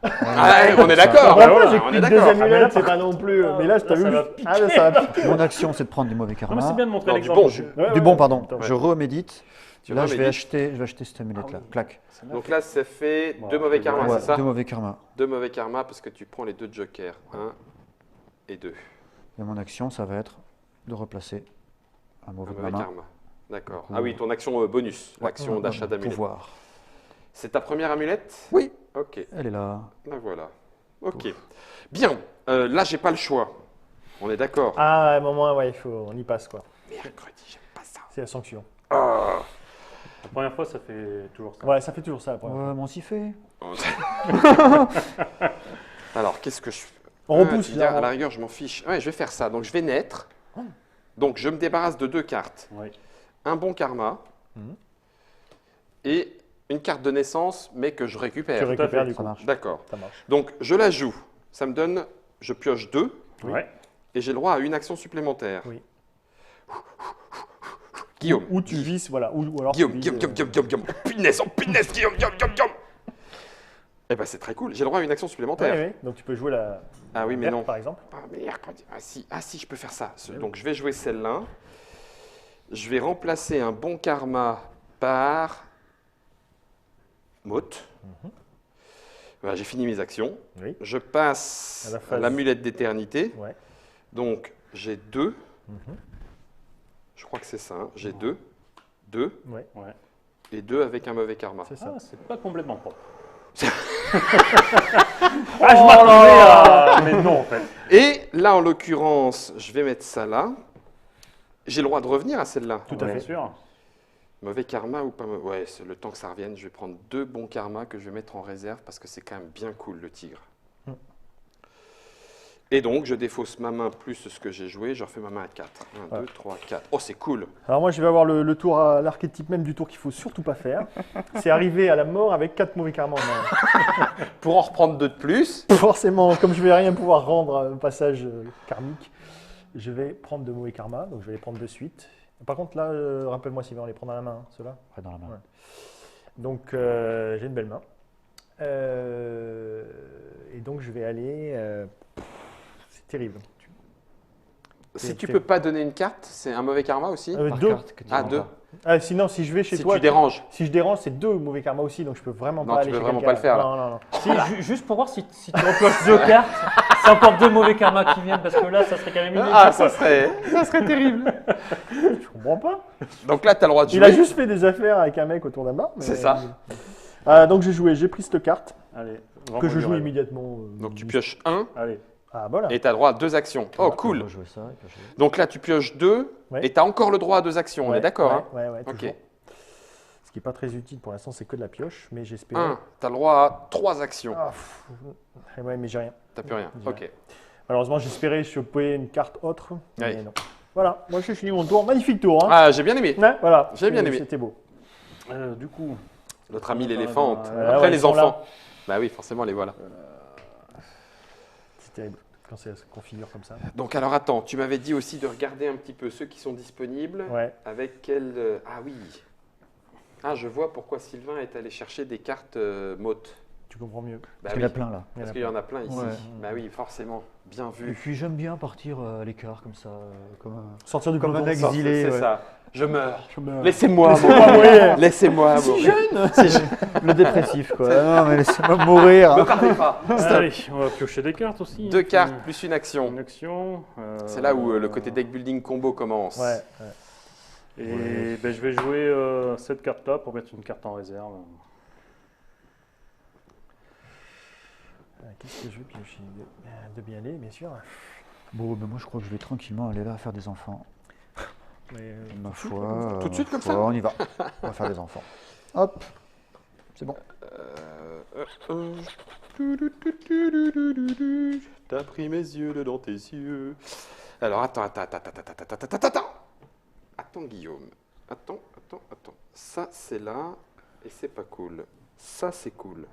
Ah, on est d'accord. Bah, Voilà, moi, j'ai on pris est 2 d'accord. amulettes, là, c'est par pas non plus. Ah, Mais là, t'as là, ça vu. va Ah là, ça va piquer. Mon action, c'est de prendre du mauvais Non, karma. mais c'est bien de montrer Non, du l'exemple. bon. jeu. Ouais, Du bon, pardon. Ouais. Je remédite. Tu Là, je vais remédites. acheter cette amulette-là. Ah oui. Clac. Donc là, ça fait Bon, 2 mauvais c'est karmas, bon. Ouais, c'est ça? deux mauvais karma. 2 mauvais karmas parce que tu prends les 2 jokers. 1 et 2. Et mon action, ça va être de replacer un Un mauvais mauvais karma. karma. D'accord. Coup. Ah oui, ton action bonus, l'action d'achat d'amulette. Pouvoir. C'est ta première amulette? Oui. Ok, Elle est là. la voilà. Ok. Bien, là, j'ai pas le choix. On est d'accord? Ah, à un moment, ouais, on y passe quoi. Mercredi, j'aime pas ça. C'est la sanction. Ah. La première fois, ça fait toujours ça. Ouais, ça fait toujours ça. la première fois. Ouais, mais on s'y fait. Alors, qu'est-ce que je fais? On repousse, tu dis, à là, la rigueur, je m'en fiche. Ouais, je vais faire ça. Donc, je vais naître. Donc, je me débarrasse de 2 cartes. Oui. Un bon karma Mhm. et une carte de naissance, mais que je Tu récupère. récupères fait, du Ça coup. marche. D'accord. Ça marche. Donc, je la joue. Ça me donne, je pioche 2 Ouais. et j'ai le droit à une action supplémentaire. Oui. Guillaume. Ou tu vises, voilà. Ou alors Guillaume, tu vises, Guillaume. Oh punaise, Guillaume. Eh ben, c'est très cool. J'ai le droit à une action supplémentaire. Ouais, ouais. Donc tu peux jouer la. Ah oui, mais verte, non. Par exemple. Ah, mercredi. Ah si, je peux faire ça. Donc, je vais jouer celle-là. Je vais remplacer un bon karma par Motte. Voilà, j'ai fini mes actions. Oui. Je passe À la à phase. l'amulette d'éternité. Ouais. Donc, j'ai 2. Mhm. Je crois que c'est ça. Hein. J'ai 2. 2 Ouais, Ouais. et 2 avec un mauvais karma. c'est ça. Ah, c'est pas complètement propre. Oh Ah, je m'attendais à... Mais non, en fait. Et là, en l'occurrence, je vais mettre ça là. J'ai le droit de revenir à celle-là. Tout à Bien fait. sûr. Mauvais karma ou pas mauvais? Ouais, c'est le temps que ça revienne. Je vais prendre 2 bons karmas que je vais mettre en réserve parce que c'est quand même bien cool le tigre. Et donc, je défausse ma main plus ce que j'ai joué. Je refais ma main à 4. 1, 2, 3, 4. Oh, c'est cool. Alors moi, je vais avoir le tour, l'archétype même du tour qu'il faut surtout pas faire. C'est arriver à la mort avec 4 mauvais karma en main. Pour en reprendre 2 de plus. Forcément, comme je vais rien pouvoir rendre au passage karmique, je vais prendre de mauvais karma, donc je vais les prendre de suite. Par contre, là, rappelle-moi s'il va les prendre à la main, hein, ceux-là. Ouais, dans la main. Ouais. Donc, j'ai une belle main. Et donc, je vais aller... c'est terrible. Si tu peux pas donner une carte, c'est un mauvais karma aussi. Par Deux. carte que tu Ah, rends 2. pas. Ah, sinon, si je vais chez Si toi... tu déranges. Si je dérange, c'est 2 mauvais karma aussi, donc je peux vraiment Non, pas tu aller peux chez vraiment quelqu'un. pas le faire, là. Non, non, non. Si, juste pour voir si tu repioches 2 cartes, c'est encore 2 mauvais karmas qui viennent, parce que là, ça serait quand même inutile. Ah, ça serait terrible. Je comprends pas. Donc là, tu as le droit de jouer. Il a juste fait des affaires avec un mec autour d'un bar. mais- C'est ça. Donc j'ai pris cette carte Allez, que vends-moi je du joue rêve. immédiatement. Donc tu pioches 1 Allez, Ah voilà. et tu as droit à 2 actions. Oh, On cool. va jouer ça, et puis je vais- Donc là, tu pioches 2 Ouais. et tu as encore le droit à 2 actions. On Ouais, est d'accord, ouais, hein? ouais, Ok. toujours. Ce qui n'est pas très utile pour l'instant, c'est que de la pioche, mais j'espère. 1, tu as le droit à 3 actions. Ah, ouais, mais j'ai rien. T'as plus rien. J'ai Ok. Malheureusement, j'espérais choper une carte autre, mais Oui. non. Voilà, moi j'ai fini mon tour. Magnifique tour, hein. Ah, j'ai bien aimé. Ouais, voilà. J'ai bien aimé. C'était beau. du coup, Notre ami l'éléphant. Voilà, Après ouais, les ils sont enfants. Bah oui, forcément, les voilà. C'est terrible quand ça se configure comme ça. Donc alors attends, tu m'avais dit aussi de regarder un petit peu ceux qui sont disponibles. Ouais. Avec quel... Ah oui. Ah, je vois pourquoi Sylvain est allé chercher des cartes motes. Tu comprends mieux. Bah Parce oui, qu'il y en a plein là. parce qu'il y en a plein ici. Ouais. Bah oui, forcément. Bien Et vu. puis j'aime bien partir à l'écart comme ça, comme un... Sortir du Comme un peloton. exilé. C'est ouais. ça. Je meurs. Je me- Laissez-moi Laissez-moi mourir. mourir. Laissez-moi Si mourir. jeune. Le dépressif quoi. Non mais laissez-moi mourir. Ne partez pas. allez, on va piocher des cartes aussi. 2 cartes plus une action. Une action. C'est là où le côté deck building combo commence. Ouais. ouais. Et ben, je vais jouer cette carte-là pour mettre une carte en réserve. Qu'est-ce que je veux piocher de bien aller, bien sûr. Bon, ben moi je crois que je vais tranquillement aller là faire des enfants. Mais, Ma foi. Tout de suite ma comme foi, ça On y va. On va faire des enfants. Hop. C'est bon. T'as pris mes yeux dedans tes yeux. Alors attends. Attends Guillaume. Attends. Ça c'est là et c'est pas cool. Ça c'est cool.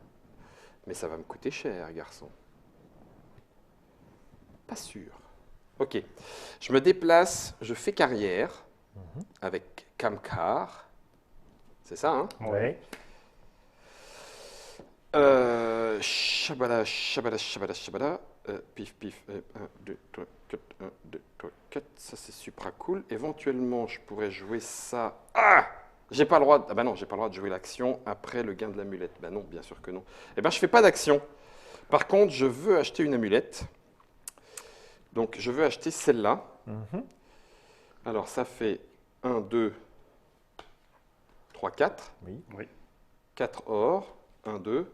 Mais ça va me coûter cher, garçon. Pas sûr. Ok. Je me déplace, je fais carrière avec Kamkar. C'est ça, hein? ouais. Shabada. Pif. 1, 2, 3, 4. 1, 2, 3, 4. Ça, c'est super cool. Éventuellement, je pourrais jouer ça. Ah! J'ai pas le droit. Ah bah non, j'ai pas le droit de jouer l'action après le gain de l'amulette. Bah non, bien sûr que non. Eh ben, je fais pas d'action. Par contre, je veux acheter une amulette. Donc, je veux acheter celle-là. Mhm. Alors, ça fait 1, 2, 3, 4. Oui, 4 or. 1, 2,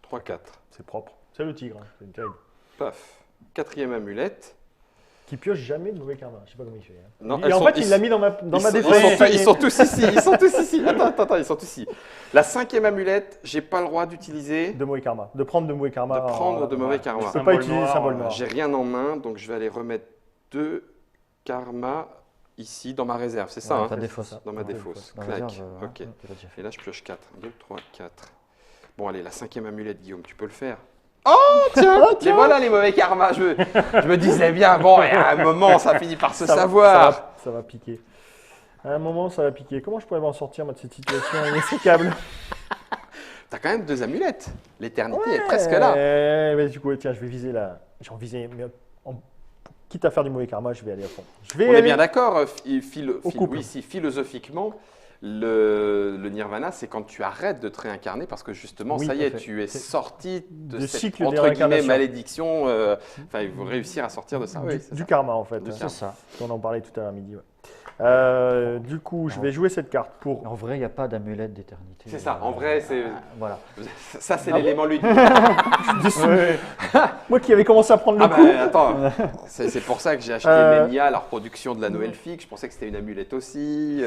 3, 4. c'est propre. C'est le tigre, hein. C'est terrible. Paf. 4e amulette. Qui pioche jamais de mauvais karma. Je sais pas comment il fait. Hein. Non, Et elles en sont- fait, ils il l'a mis dans ma défense. ils sont tous ici. Ils sont tous ici. Attends, ils sont tous ici. La 5e amulette, j'ai pas le droit d'utiliser. De mauvais karma. De prendre de mauvais karma. De prendre de mauvais karma. Je peux Symbole pas utiliser le noir, symbole noir. J'ai rien en main, donc je vais aller remettre 2 karma ici dans ma réserve. C'est ça, Ouais, hein? t'as c'est des fausses. ça. Dans ma Ouais, défausse. Dans la Clac. réserve, Ok. tu l'as déjà fait. Et là, je pioche 4. 2, 3, 4. Bon, allez, la 5e amulette, Guillaume, tu peux le faire. Tiens, Mais voilà les mauvais karmas. Je me disais bien, bon, et à un moment, ça finit par se savoir. Ça va piquer. À un moment, ça va piquer. Comment je pourrais m'en sortir, moi, de cette situation inextricable? T'as quand même 2 amulettes. L'éternité est presque là. Mais du coup, tiens, je vais viser là. J'ai envie viser, mais quitte à faire du mauvais karma, je vais aller à fond. Je vais On est aller- bien d'accord, couple. oui, si philosophiquement, le nirvana, c'est quand tu arrêtes de te réincarner parce que justement, Oui, ça y tout à est, fait. tu es C'est sorti de le cette, cycle des entre guillemets, réincarnations. malédiction. Enfin, il faut réussir à sortir de ça. Oui, c'est du ça. karma, en fait. Du hein. karma. C'est ça. On en parlait tout à l'heure à midi. Ouais. Du coup, je vais jouer cette carte pour. En vrai, il n'y a pas d'amulette d'éternité. C'est ça, en vrai, c'est Voilà. ça, c'est Ah l'élément ludique. Moi qui avais commencé à prendre le Ah coup. bah attends, c'est pour ça que j'ai acheté Euh, Menia, la reproduction de la Noël Fique. Je pensais que c'était une amulette aussi.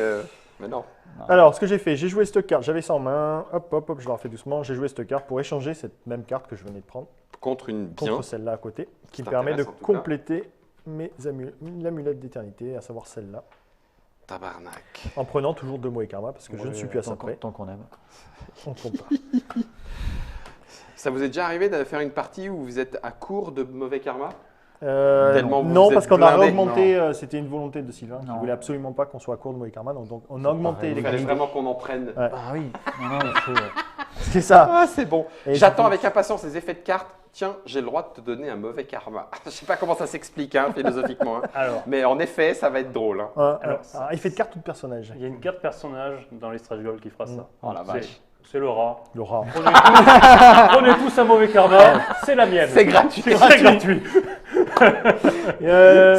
Mais non. Alors, ce que j'ai fait, j'ai joué cette carte, j'avais ça en main, hop, je la refais doucement, j'ai joué cette carte pour échanger cette même carte que je venais de prendre Contre une bien. contre celle-là à côté, qui C'est me permet de intéressant, en tout cas. compléter l'amulette d'éternité, à savoir celle-là, Tabarnak. en prenant toujours 2 mots et karma, parce que je ne suis plus à ça près. Tant qu'on aime. On compte pas. Ça vous est déjà arrivé de faire une partie où vous êtes à court de mauvais karma? Tellement vous non, êtes parce qu'on a blindé. augmenté, c'était une volonté de Sylvain, qui Non. voulait absolument pas qu'on soit à court de mauvais karma, donc on a augmenté pareil. les Il fallait karmas. vraiment qu'on en prenne. Ouais. Ah oui, non, il faut. C'est ça. Ah, c'est bon. Et J'attends du coup- avec impatience les effets de cartes. Tiens, j'ai le droit de te donner un mauvais karma. Je sais pas comment ça s'explique hein, philosophiquement. hein. Alors, Mais en effet, ça va être drôle. hein. Alors, effet de carte ou de personnage? il y a une carte personnage dans les Stretch Goals qui fera ça. Oh la C'est- vache. C'est le rat. Le rat. Prenez tous un mauvais karma, c'est la mienne. C'est gratuit. C'est gratuit.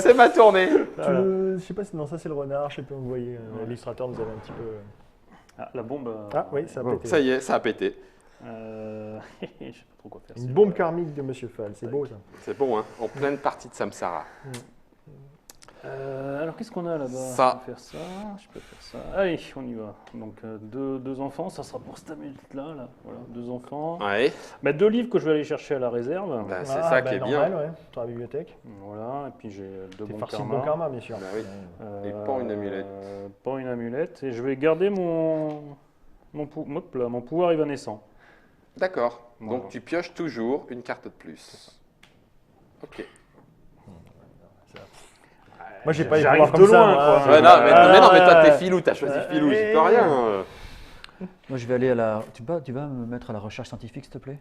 C'est ma tournée. Je sais pas si non, ça c'est le renard, je sais pas, vous voyez, l'illustrateur nous avait un petit peu. Ah, la bombe. Ah oui, ça a pété. Ça y est, ça a pété. Je sais pas trop quoi faire. Une bombe karmique de Monsieur Fall, c'est beau ça. C'est bon, hein. En pleine partie de Samsara. Alors qu'est-ce qu'on a là-bas? Ça. Je peux faire ça, je peux faire ça. Allez, on y va. Donc deux enfants, ça sera pour cette amulette-là. Là. Voilà, 2 enfants. Ouais. Mais 2 livres que je vais aller chercher à la réserve. Bah, c'est ça qui est normal, bien. ouais, dans la bibliothèque. Voilà, et puis j'ai 2 T'es bons farci de karma. bon karma, bien sûr. Bah oui. Et pas une amulette. Pas une amulette. Et je vais garder mon pouvoir évanescent. D'accord. Voilà. Donc tu pioches toujours une carte de plus. Ok. Moi j'ai pas les J'arrive pouvoirs de comme ça. loin, moi. quoi. Ouais, non, mais non, mais toi t'es Ouais. filou, t'as choisi filou, j'y peux rien. Moi, je vais aller à la. Tu vas me mettre à la recherche scientifique, s'il te plaît?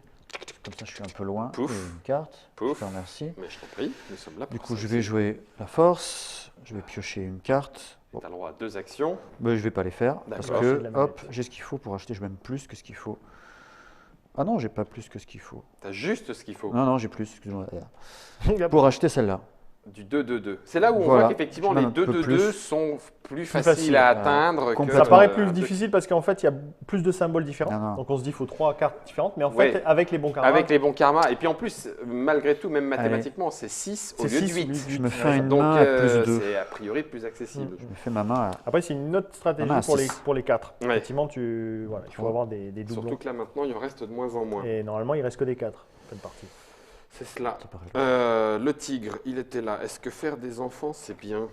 Comme ça, je suis un peu loin. Pouf. Et une carte. Pouf. Je te remercie. Mais je t'en prie, nous sommes là pour Du coup, ça je vais aussi. jouer la force. Je vais piocher une carte. Bon, T'as le droit à 2 actions. ben, je vais pas les faire. Parce D'accord. C'est de que, la hop, manette. j'ai ce qu'il faut pour acheter. Je vais même plus que ce qu'il faut. Ah non, j'ai pas plus que ce qu'il faut. T'as juste ce qu'il faut. Non, j'ai plus. Excuse-moi. Pour acheter celle-là. Du 2-2-2. C'est là où on Voilà. voit qu'effectivement Je les mets un peu 2-2-2 plus. sont plus facile, faciles à voilà. atteindre que. Complètement. Ça paraît euh, plus un difficile parce qu'en fait il y a plus de symboles différents. Non. Donc on se dit qu'il faut 3 cartes différentes, mais en Ouais. fait avec les bons karmas. Avec les bons karmas. Et puis en plus, malgré tout, même mathématiquement, c'est 6 au c'est lieu de 6 8. Je me fais une Donc main à plus 2. c'est a priori plus accessible. Je me fais ma main à. Après c'est une autre stratégie Ah, pour les, 6. pour les 4. Ouais. Effectivement, il faut avoir des doublons. Surtout que là maintenant, il en reste de moins en moins. Et normalement il reste que des 4. Cette partie. C'est cela. C'est pareil. Le tigre, il était là. Est-ce que faire des enfants, c'est bien?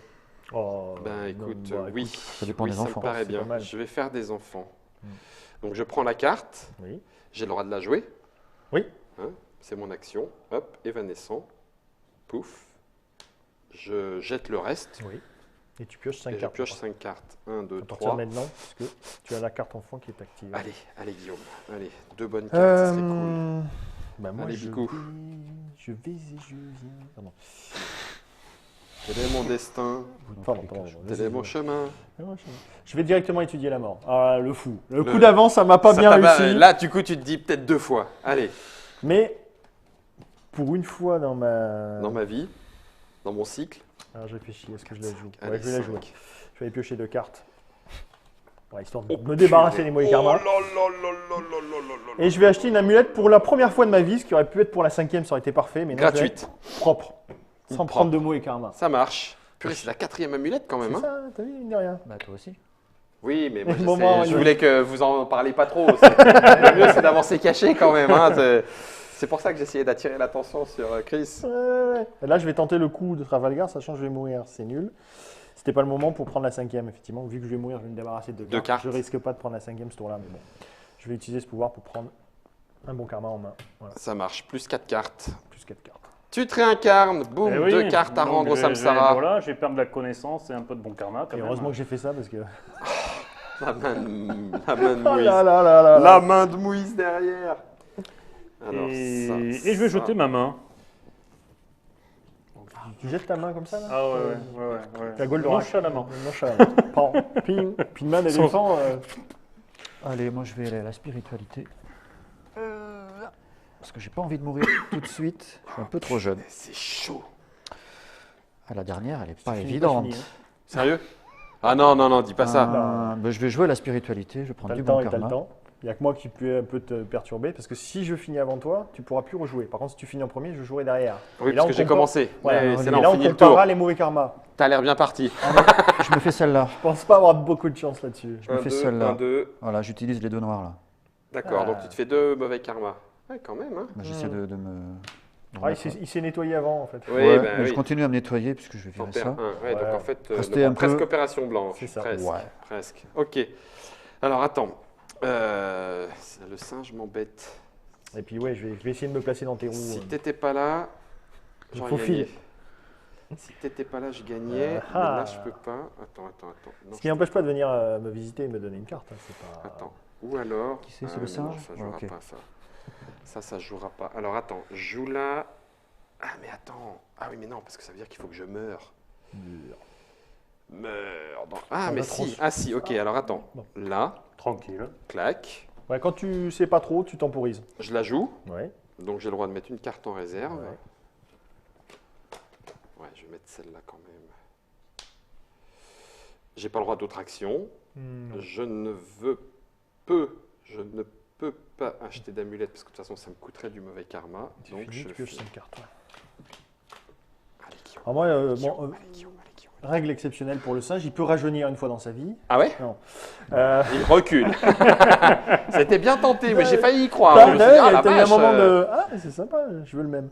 Oh, Ben non, écoute, bah, oui. Ça dépend Oui, des ça enfants. me paraît C'est bien. pas mal. Je vais faire des enfants. Mm. Donc je prends la carte. Oui. J'ai le droit de la jouer. Oui. Hein, c'est mon action. Hop, évanescent. Pouf. Je jette le reste. Oui. Et tu pioches 5 Et je cartes. pioche 5 cartes. 1, 2, À partir 3. de maintenant, parce que tu as la carte enfant qui est active. Allez, allez Guillaume. Allez, 2 bonnes cartes, ça serait cool. Bah moi Allez, je Bicou. je vais et je viens. Pardon. Quel est mon destin? Pardon. Quel est mon chemin? Je vais directement étudier la mort. Ah, le fou. Le coup d'avant, ça m'a pas Ça bien t'a- réussi. Là, du coup, tu te dis peut-être 2 fois. Allez, Mais pour une fois dans ma. dans ma vie, dans mon cycle. Alors je réfléchis, est-ce que je la joue? Allez, Ouais, je vais la 5. jouer. Je vais aller piocher 2 cartes. Ouais, histoire de Oh, me débarrasser purée. des mots et Oh karma. là là là là là là là. Et je vais acheter une amulette pour la première fois de ma vie, ce qui aurait pu être pour la 5e, ça aurait été parfait. Mais non, Gratuite. je vais être propre. Sans Propre. prendre de mots et karma. Ça marche. Purée, c'est la 4e amulette quand même. C'est Hein. ça, t'as vu, mine de rien. Bah, toi aussi. Oui, mais moi, Le moment, je il- voulais que vous en parliez pas trop. Le mieux, c'est d'avancer caché quand même. Hein. C'est pour ça que j'essayais d'attirer l'attention sur Chris. Ouais. Et là, je vais tenter le coup de Trafalgar, sachant que je vais mourir. C'est nul. C'était pas le moment pour prendre la 5e, effectivement. Vu que je vais mourir, je vais me débarrasser de 2 Deux cartes. Je risque pas de prendre la 5e ce tour-là, mais bon. Je vais utiliser ce pouvoir pour prendre un bon karma en main. Voilà, Ça marche. Plus 4 cartes. plus 4 cartes. Tu te réincarnes. Boum, Eh oui, 2 cartes à donc rendre au je vais- Samsara. Voilà, je vais perdre de la connaissance et un peu de bon karma. Quand Et même. heureusement que j'ai fait ça parce que. La main de Oh Moïse. là là là là là. La main de Moïse derrière. Alors, Et, ça, et je vais ça. jeter ma main. Tu jettes ta main comme ça là Ah ouais. La Goldorak. Nonchalamment. Nonchalamment. Pan. Ping. Puis une main d'éléphant. Allez, moi, je vais aller à la spiritualité. Parce que j'ai pas envie de mourir tout de suite. Je suis un peu trop jeune. C'est chaud. Ah, la dernière, elle est pas fini, évidente. pas fini, Sérieux? Ah non, non, non, dis pas ça. Ben, je vais jouer à la spiritualité. Je vais prendre T'as du le temps bon et t'as le karma. temps. Il n'y a que moi qui peux un peu te perturber, parce que si je finis avant toi, tu ne pourras plus rejouer. Par contre, si tu finis en premier, je jouerai derrière. Oui, Et parce là, que j'ai compare- commencé. Voilà. Mais Et c'est là, là, on on finit le tour. comparera les mauvais karmas. T'as l'air bien parti. Je me fais celle-là. Je pense pas avoir beaucoup de chance là-dessus. Je me fais celle-là. 1, 2. Voilà, j'utilise les 2 noirs là. D'accord, Ah. donc tu te fais 2 mauvais karma. Ouais, quand même. Hein. Bah, j'essaie de me. Ah, il s'est nettoyé avant, en fait. Oui, Ouais, ben mais je oui. continue à me nettoyer puisque je vais T'en virer perds ça. un. Ouais, donc Ouais. en fait, Rester un presque peu- opération blanche. C'est ça. Presque. Ouais. Presque. Ok. Alors attends. Le singe m'embête. Et puis, ouais, je vais essayer de me placer dans tes roues. Si t'étais pas là, Je j'aurais faufile. gagné. Si t'étais pas là, je gagnais. Ah. Mais là, je peux pas. Attends. Non, Ce qui n'empêche pas de venir me visiter et me donner une carte. Hein, c'est pas... Attends. Ou alors. Qui c'est, c'est Ah, le mais singe non, ça jouera Ok. pas, ça. Ça jouera pas. Alors attends, je joue là. Ah, mais attends. Ah oui, mais non, parce que ça veut dire qu'il faut que je meure. Meurs. Ah, On mais va trop si. se- Ah, si, ok. Alors attends. Bon. Là, Tranquille. clac. Ouais, quand tu sais pas trop, tu temporises. Je la joue. Ouais. Donc j'ai le droit de mettre une carte en réserve. Ouais. Ouais, je vais mettre celle-là quand même. J'ai pas le droit d'autre action. Je ne peux pas acheter d'amulette parce que de toute façon ça me coûterait du mauvais karma. Tu Donc finis, je tu pioches fais- 5 cartes. Ouais. Allez, Guillaume. Alors moi, Guillaume, bon, allez, Guillaume. règle exceptionnelle pour le singe, il peut rajeunir une fois dans sa vie. Ah ouais? Non. Il recule. C'était bien tenté, mais j'ai failli y croire. T'as Je me suis dit, ah, la eu un vache, moment de... Ah, c'est sympa, je veux le même.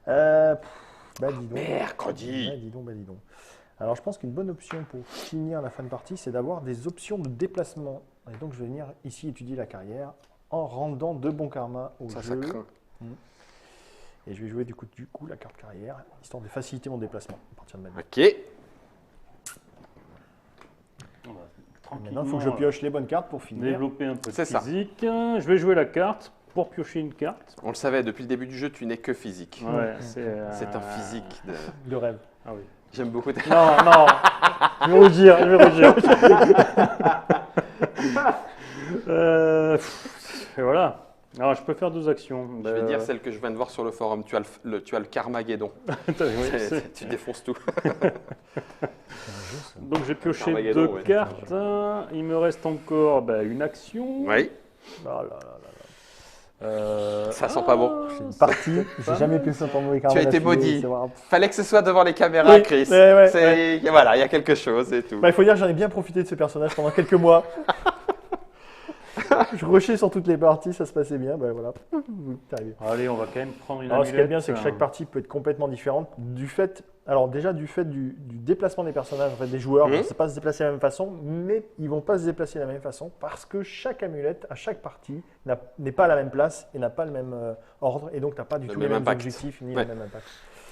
Bah dis donc. mercredi. Bah dis donc. Alors je pense qu'une bonne option pour finir la fin de partie, c'est d'avoir des options de déplacement. Et donc je vais venir ici étudier la carrière en rendant 2 bons karmas au Ça jeu. craint. Et je vais jouer du coup la carte carrière, histoire de faciliter mon déplacement à partir de maintenant. Ok. Maintenant, il faut que je pioche les bonnes cartes pour finir. Développer un peu de C'est ça. physique. Je vais jouer la carte pour piocher une carte. On le savait, depuis le début du jeu, tu n'es que physique. Ouais, C'est un physique. De rêve. Ah oui. J'aime beaucoup. Non, non, je vais rougir, je vais rougir. Et voilà. Alors, je peux faire 2 actions. Je vais dire celle que je viens de voir sur le forum. Tu as le Carmageddon. Tu défonces tout. Donc, j'ai pioché Carmageddon, 2 ouais. cartes. Il me reste encore une action. Oui, Oh là là là. ça sent pas bon. C'est une partie, j'ai jamais pu ça pour mauvais karma. Tu as été d'affilée, maudit. c'est vraiment- Fallait que ce soit devant les caméras, Oui, Chris. ouais, Voilà, il y a quelque chose et tout. Bah, il faut dire que j'en ai bien profité de ce personnage pendant quelques mois. Je rushais sur toutes les parties, ça se passait bien, bah voilà, c'est arrivé. Allez, on va quand même prendre une Alors, ce qui est amulette. bien, c'est que chaque partie peut être complètement différente du fait, du déplacement des personnages, en fait, des joueurs. Mhm. Ils ne vont pas se déplacer de la même façon, mais ils vont pas se déplacer de la même façon parce que chaque amulette, à chaque partie, n'est pas à la même place et n'a pas le même ordre, et donc tu n'as pas du Le tout les même mêmes impact. objectifs ni Ouais. le même impact.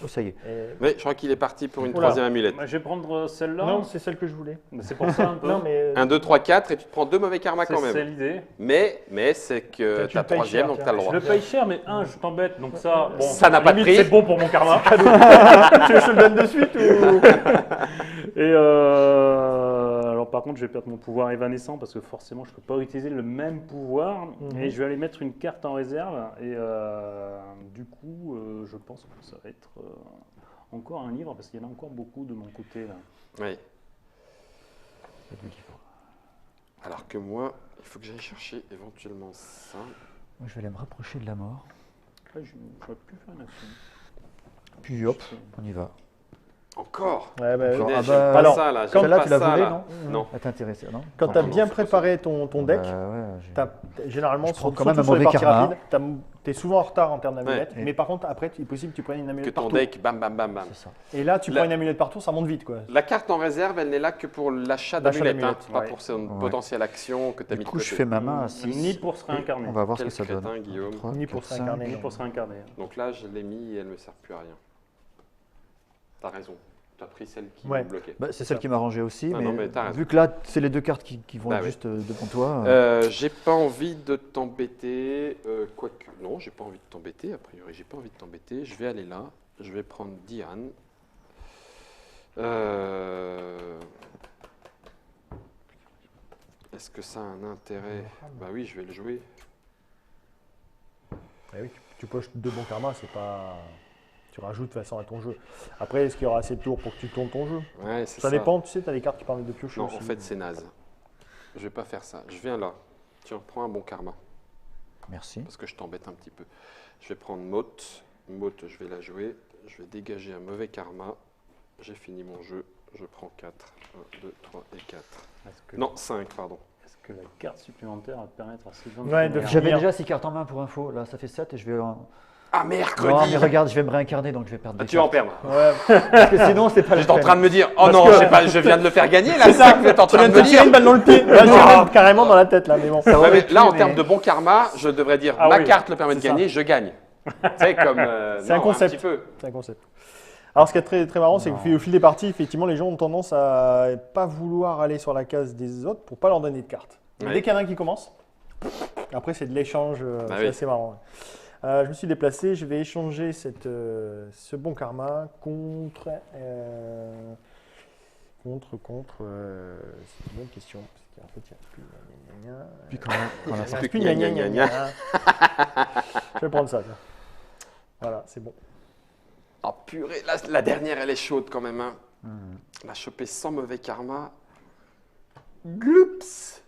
Oh, ça y est. Et- Oui, je crois qu'il est parti pour une Oula. troisième amulette. Je vais prendre celle-là. Non, c'est celle que je voulais. C'est pour ça un peu. Non, mais 1, 2, 3, 4 et tu te prends 2 mauvais karmas quand C'est même. l'idée. Mais c'est que Toi, tu ta payes troisième, cher, donc tu as le tiens. droit. Je le paye cher, mais je t'embête. Donc ça, bon, Ça n'a à la pas de limite, prix. C'est bon pour mon karma. tu veux que je te le donne de suite ou... Et alors par contre, je vais perdre mon pouvoir évanescent parce que forcément, je ne peux pas utiliser le même pouvoir. Mhm. Et je vais aller mettre une carte en réserve. Et du coup, je pense que ça va être encore un livre parce qu'il y en a encore beaucoup de mon côté là. Oui. Alors que moi, il faut que j'aille chercher éventuellement ça. Moi, je vais aller me rapprocher de la mort. Ah, je n'aurais plus faire une action. Puis hop, on y va. Encore. Ouais, bah, Encore. Punaise, Ah j'aime bah, pas alors, ça là. quand j'aime là, pas tu l'as ça, volé, là. non Non. Elle t'intéressait, non quand tu as non, bien c'est pas préparé ton deck, Bah ouais, généralement, Je prends surtout quand même un sur les mauvais parties karma. rapides, tu es souvent en retard en termes d'amulettes, Ouais. mais par contre, après, il est possible que tu prennes une Que amulette ton partout. deck, bam, bam, bam, bam. c'est ça. Et là, tu La- prends une amulette partout, ça monte vite, quoi. La carte en réserve, elle n'est là que pour l'achat L'achat d'amulettes, hein, d'amulettes, pas ouais. pour son Ouais. potentielle action que tu as mis Du de coup, côté. je fais ma main à 6. Ni pour se réincarner. On va voir ce Quel que ça donne. crétin, Guillaume. 3, Ni pour 4, se réincarner. 5. Ni pour se réincarner. Donc là, je l'ai mis et elle ne me sert plus à rien. T'as raison. Tu as pris celle qui Ouais. me bloquait. Bah, c'est celle qui m'a rangé aussi, Ah mais, non, mais t'as raison. vu que là, c'est les 2 cartes qui vont Bah être oui. juste devant toi. J'ai pas envie de t'embêter. Quoique, non, j'ai pas envie de t'embêter. A priori, j'ai pas envie de t'embêter. Je vais aller là. Je vais prendre Diane. Est-ce que ça a un intérêt? Bah oui, je vais le jouer. Eh oui, tu poches 2 bons karmas, c'est pas. Tu rajoutes de toute façon à ton jeu. Après, est-ce qu'il y aura assez de tours pour que tu tournes ton jeu? Ouais, c'est Ça dépend, tu sais, tu as des cartes qui permettent de piocher Non, aussi. en fait, c'est naze. Je vais pas faire ça. Je viens là. Tiens, prends un bon karma, Merci. parce que je t'embête un petit peu. Je vais prendre Motte. Motte, je vais la jouer. Je vais dégager un mauvais karma. J'ai fini mon jeu. Je prends 4. 1, 2, 3 et 4. Non, 5, pardon. Est-ce que la carte supplémentaire va permettre à Sylvain Ouais, de finir J'avais Bien. déjà 6 cartes en main pour info. Là, ça fait 7 et je vais. Ah, Non, mercredi mais regarde, je vais me réincarner donc je vais perdre Ah, des tu vas en cartes. perdre. Ouais, Parce que sinon, c'est pas la J'étais en peine. train de me dire, oh Parce non, que- je sais pas, je viens de le faire gagner là, c'est ça que vous êtes en tu train viens de de me te tirer dire. une balle dans le pied. Là, j'ai même carrément dans la tête, là, mais bon. Ça Ouais, aurait mais pu, là, en mais- termes de bon karma, je devrais dire Ah ma oui, carte le permet de c'est ça. gagner, je gagne. Tu sais, comme. C'est un non, concept. petit peu. C'est un concept. Alors, ce qui est très, très marrant, c'est Non. qu'au fil des parties, effectivement, les gens ont tendance à pas vouloir aller sur la case des autres pour pas leur donner de cartes. Mais Ouais. dès qu'il y en a un qui commence, après, c'est de l'échange. Bah C'est oui. assez marrant. Je me suis déplacé. Je vais échanger ce bon karma contre. C'est une bonne question. Parce qu'en fait, il y a plus. Gna, gna, gna. Puis quand la Il y a plus plus que gna, gna, gna, gna, gna, gna. Je vais prendre ça. Tiens. Voilà, c'est bon. Oh purée, là, la dernière, elle est chaude quand même. Hein. Hmm. La choper sans mauvais karma. Gloops.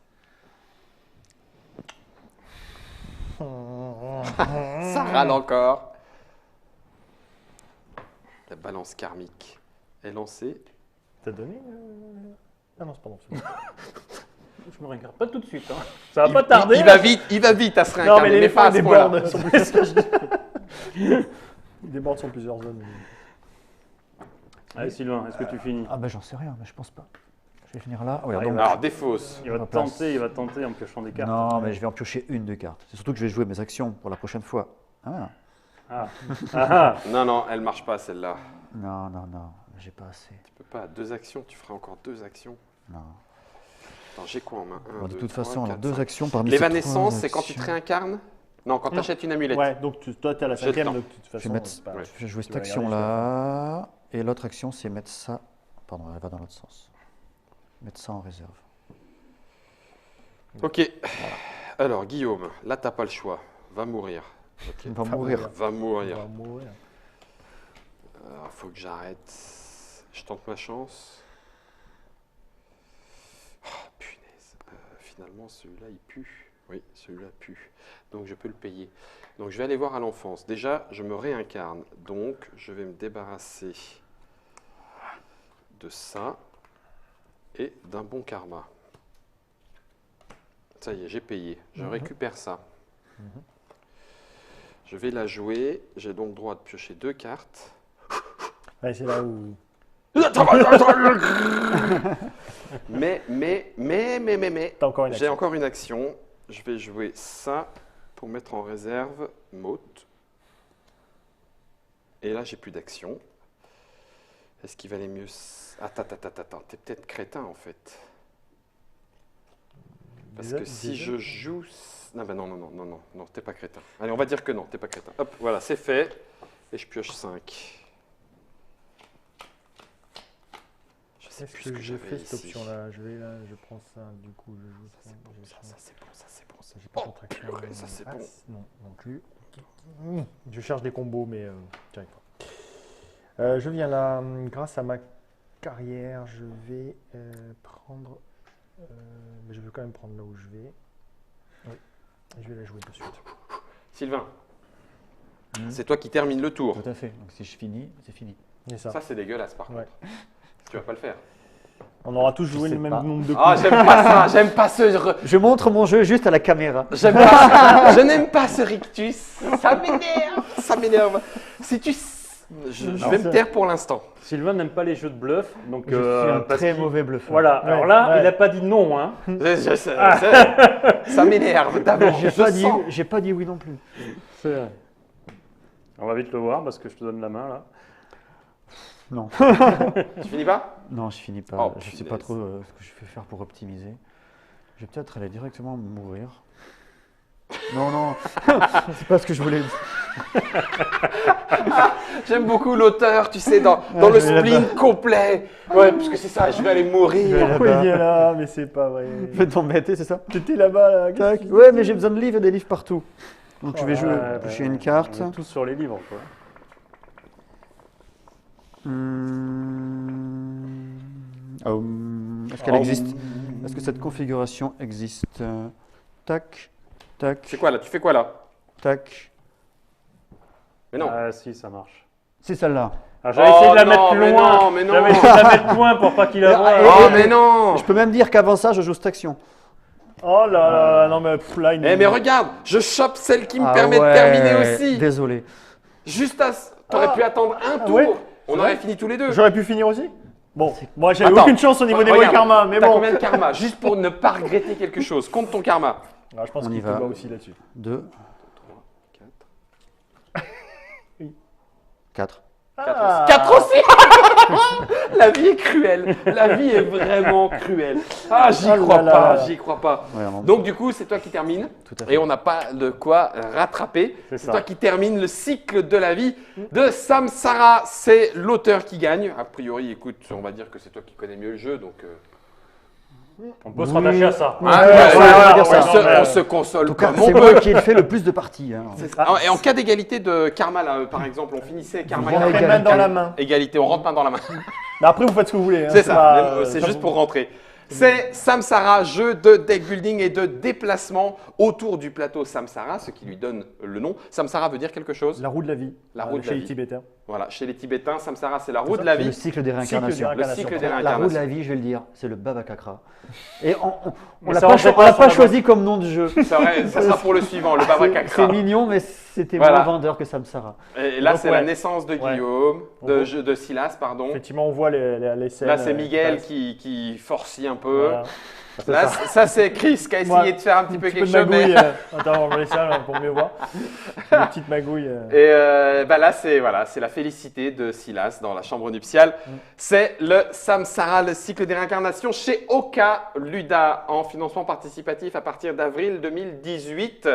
Ça râle encore. La balance karmique est lancée. T'as donné Ah non, c'est pas bon. c'est bon. Je me réincarne pas tout de suite. Hein. Ça va pas tarder. Il va vite à se Non, réincarner, mais les pas à ce fois, point-là. débordent. Sur plusieurs- Ils débordent sur plusieurs zones. Allez Sylvain, est-ce que tu finis? Ah ben j'en sais rien, mais je pense pas. Je vais finir là. Ouais, Ah, donc- Alors, défausse. Il va Ma place. tenter, en piochant des cartes. Non, mais je vais en piocher une de cartes. C'est surtout que je vais jouer mes actions pour la prochaine fois. Ah. Ah. Ah. Non, elle marche pas celle-là. Non, j'ai pas assez. Tu peux pas. 2 actions, tu feras encore 2 actions. Non. Attends, j'ai quoi en main? Bon, de toute façon, alors 2 actions parmi ces L'évanescence, 3 c'est quand tu te actions. réincarnes? Non, quand tu achètes une amulette. Ouais, donc toi, t'es à la J'ai le cinquième, temps. donc de toute façon. Je vais, mettre, c'est pas- ouais. je vais jouer Tu cette vas regarder, action-là. Et l'autre action, c'est mettre ça. Pardon, elle va dans l'autre sens. Mettre ça en réserve. Ok. Alors, Guillaume, là, t'as pas le choix. Va mourir. Ok. On va mourir. Va On mourir. va mourir. Alors, faut que j'arrête. Je tente ma chance. Oh, punaise. Finalement, celui-là, il pue. Oui, celui-là pue. Donc, je peux le payer. Donc, je vais aller voir à l'enfance. Déjà, je me réincarne. Donc, je vais me débarrasser de ça et d'un bon karma. Ça y est, j'ai payé. Je récupère ça. Je vais la jouer. J'ai donc droit de piocher 2 cartes. Ouais, c'est là où. Mais, T'as encore une j'ai action. encore une action. Je vais jouer ça pour mettre en réserve Motte. Et là, j'ai plus d'action. Est-ce qu'il valait mieux... Attends, t'es peut-être crétin en fait. Parce Déjà- que si déjà- je joue... Non, t'es pas crétin. Allez, on va dire que non, t'es pas crétin. Hop, voilà, c'est fait. Et je pioche 5. Je sais Est-ce plus que ce que j'ai j'avais fait cette ici. option-là? Je vais là, je prends ça, du coup je joue ça. j'ai ça. Ça, c'est bon, ça, c'est bon. J'ai pas Oh, contraction. purée, ça, c'est bon. Non, non plus. Je cherche des combos, mais j'y arrive pas. Je viens là, grâce à ma carrière, je vais prendre. Mais je veux quand même prendre là où je vais. Oui, je vais la jouer de suite. Sylvain, Mhm. c'est toi qui termine le tour. Tout à fait. Donc si je finis, c'est fini. C'est ça. Ça, c'est dégueulasse par Ouais. contre. Tu vas pas le faire. On aura tous joué sais le même pas. nombre de coups. Ah, j'aime pas ça, j'aime pas ce... Je montre mon jeu juste à la caméra. J'aime pas ça. Je n'aime pas ce rictus. Ça m'énerve. Ça m'énerve. Si tu... Je Non, vais me c'est- taire pour l'instant. Sylvain n'aime pas les jeux de bluff, donc Je suis un parce très qu'il- mauvais bluffeur. Voilà. Ouais, Alors là, ouais. il n'a pas dit non, hein. Je sais. Ça m'énerve d'abord. J'ai Je pas, dit, sens. j'ai pas dit oui non plus. C'est vrai. On va vite le voir parce que je te donne la main là. Non. Tu finis pas? Non, je finis pas. Oh, je sais pas punaise. trop ce que je vais faire pour optimiser. Je vais peut-être aller directement mourir. Non, c'est pas ce que je voulais dire. J'aime beaucoup l'auteur, tu sais, dans le je vais spleen complet. Ouais, parce que c'est ça, je vais aller mourir. Pourquoi il vient là? Mais c'est pas vrai. Je vais t'embêter, c'est ça? T'étais là-bas là. Tac. Ouais, mais j'ai besoin de livres, il y a des livres partout. Donc je vais Oh jouer, là toucher une carte. On est tous sur les livres, quoi. Est-ce qu'elle existe? Est-ce que cette configuration existe? tac, tac, C'est quoi là? Tu fais quoi là? tac. Mais non. Ah si, ça marche. C'est celle-là. Ah, j'avais essayé de la mettre plus mais loin. non, mais non. J'avais essayé de la mettre loin pour pas qu'il la voie. Oh, mais non. Je peux même dire qu'avant ça, je joue cette action. Oh là là, non mais là, il Eh mais regarde, je chope celle qui me Ah permet ouais, de terminer aussi. Désolé. Juste à... T'aurais pu attendre un tour. ouais, On aurait fini tous les deux. J'aurais pu finir aussi. Bon, moi j'avais Attends. aucune chance au niveau des Regarde, karma, mais T'as bon. combien de karma? Juste pour ne pas regretter quelque chose. Compte ton karma. Ah, je pense On y qu'il te va. bat aussi là-dessus. 2, 4. 4 aussi. La vie est cruelle. La vie est vraiment cruelle. Ah, j'y Oh crois là pas, là. j'y crois pas. Vraiment. Donc du coup, c'est toi qui termines. Tout à fait. Et on n'a pas de quoi rattraper. C'est C'est ça. toi qui termine le cycle de la vie de Samsara. C'est l'auteur qui gagne. A priori, écoute, on va dire que c'est toi qui connais mieux le jeu, donc. On peut se rattacher à ça. Ouais, Ah, ouais, ouais, on va dire on ça. se- on se console En tout cas, comme on c'est peut. moi qui ai fait le plus de parties. Hein. C'est ça. Et en cas d'égalité de karma, là, par exemple, on finissait karma, Voilà, karma, Après, main dans la main. égalité, on rentre main dans la main. Mais après, vous faites ce que vous voulez. hein, C'est ça, pas, mais, c'est ça juste vous- pour rentrer. C'est Samsara, jeu de deck building et de déplacement autour du plateau Samsara, ce qui lui donne le nom. Samsara veut dire quelque chose. La roue de la vie. La roue de chez la les vie. Tibétains. Voilà, chez les Tibétains, Samsara, c'est la roue ça, de la C'est le vie. cycle des Cycle réincarnations. des Le cycle des La roue de réincarnations. la vie, je vais le dire, c'est le Baba Kakra. Et on Mais l'a ça pas, rentrait on l'a pas pas sur la choisi comme nom de jeu. Ça sera pour le suivant, le Baba C'est Kakra. mignon, mais c'était Voilà. moins vendeur que Samsara. Et là, Donc, c'est ouais. la naissance de Ouais. Guillaume, On voit. de Silas, pardon. Effectivement, on voit les scènes. Là, c'est Miguel passe. qui forcit un peu. Voilà. Là, ça c'est Chris qui a essayé Moi, de faire un petit peu Un petit quelque peu de chose. mais- magouille. Attends, on va laisser ça là, pour mieux voir. Une petite magouille. Et bah là, c'est la félicité de Silas dans la chambre nuptiale. C'est le Samsara, le cycle des réincarnations chez Oka Luda en financement participatif à partir d'avril 2018.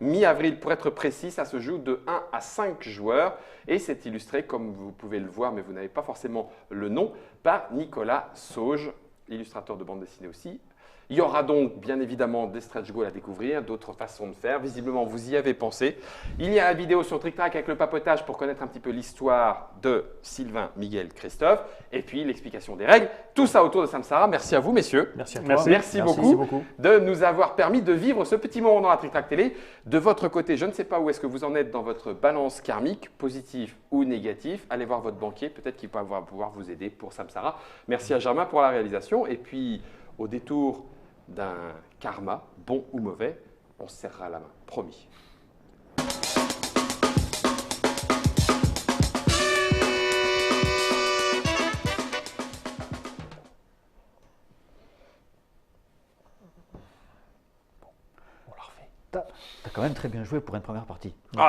Mi-avril pour être précis, ça se joue de 1 à 5 joueurs et c'est illustré, comme vous pouvez le voir, mais vous n'avez pas forcément le nom, par Nicolas Sauge, illustrateur de bande dessinée aussi. Il y aura donc bien évidemment des stretch goals à découvrir, d'autres façons de faire. Visiblement, vous y avez pensé. Il y a la vidéo sur Trick Track avec le papotage pour connaître un petit peu l'histoire de Sylvain, Miguel, Christophe, et puis l'explication des règles. Tout ça autour de Samsara. Merci à vous, messieurs, Merci à toi. Merci. Merci beaucoup. beaucoup. de nous avoir permis de vivre ce petit moment dans la Trick Track Télé. De votre côté, je ne sais pas où est-ce que vous en êtes dans votre balance karmique, positif ou négatif. Allez voir votre banquier, peut-être qu'il va pouvoir vous aider pour Samsara. Merci à Germain pour la réalisation. Et puis, au détour d'un karma, bon ou mauvais, on se serrera la main, promis. T'as quand même très bien joué pour une première partie.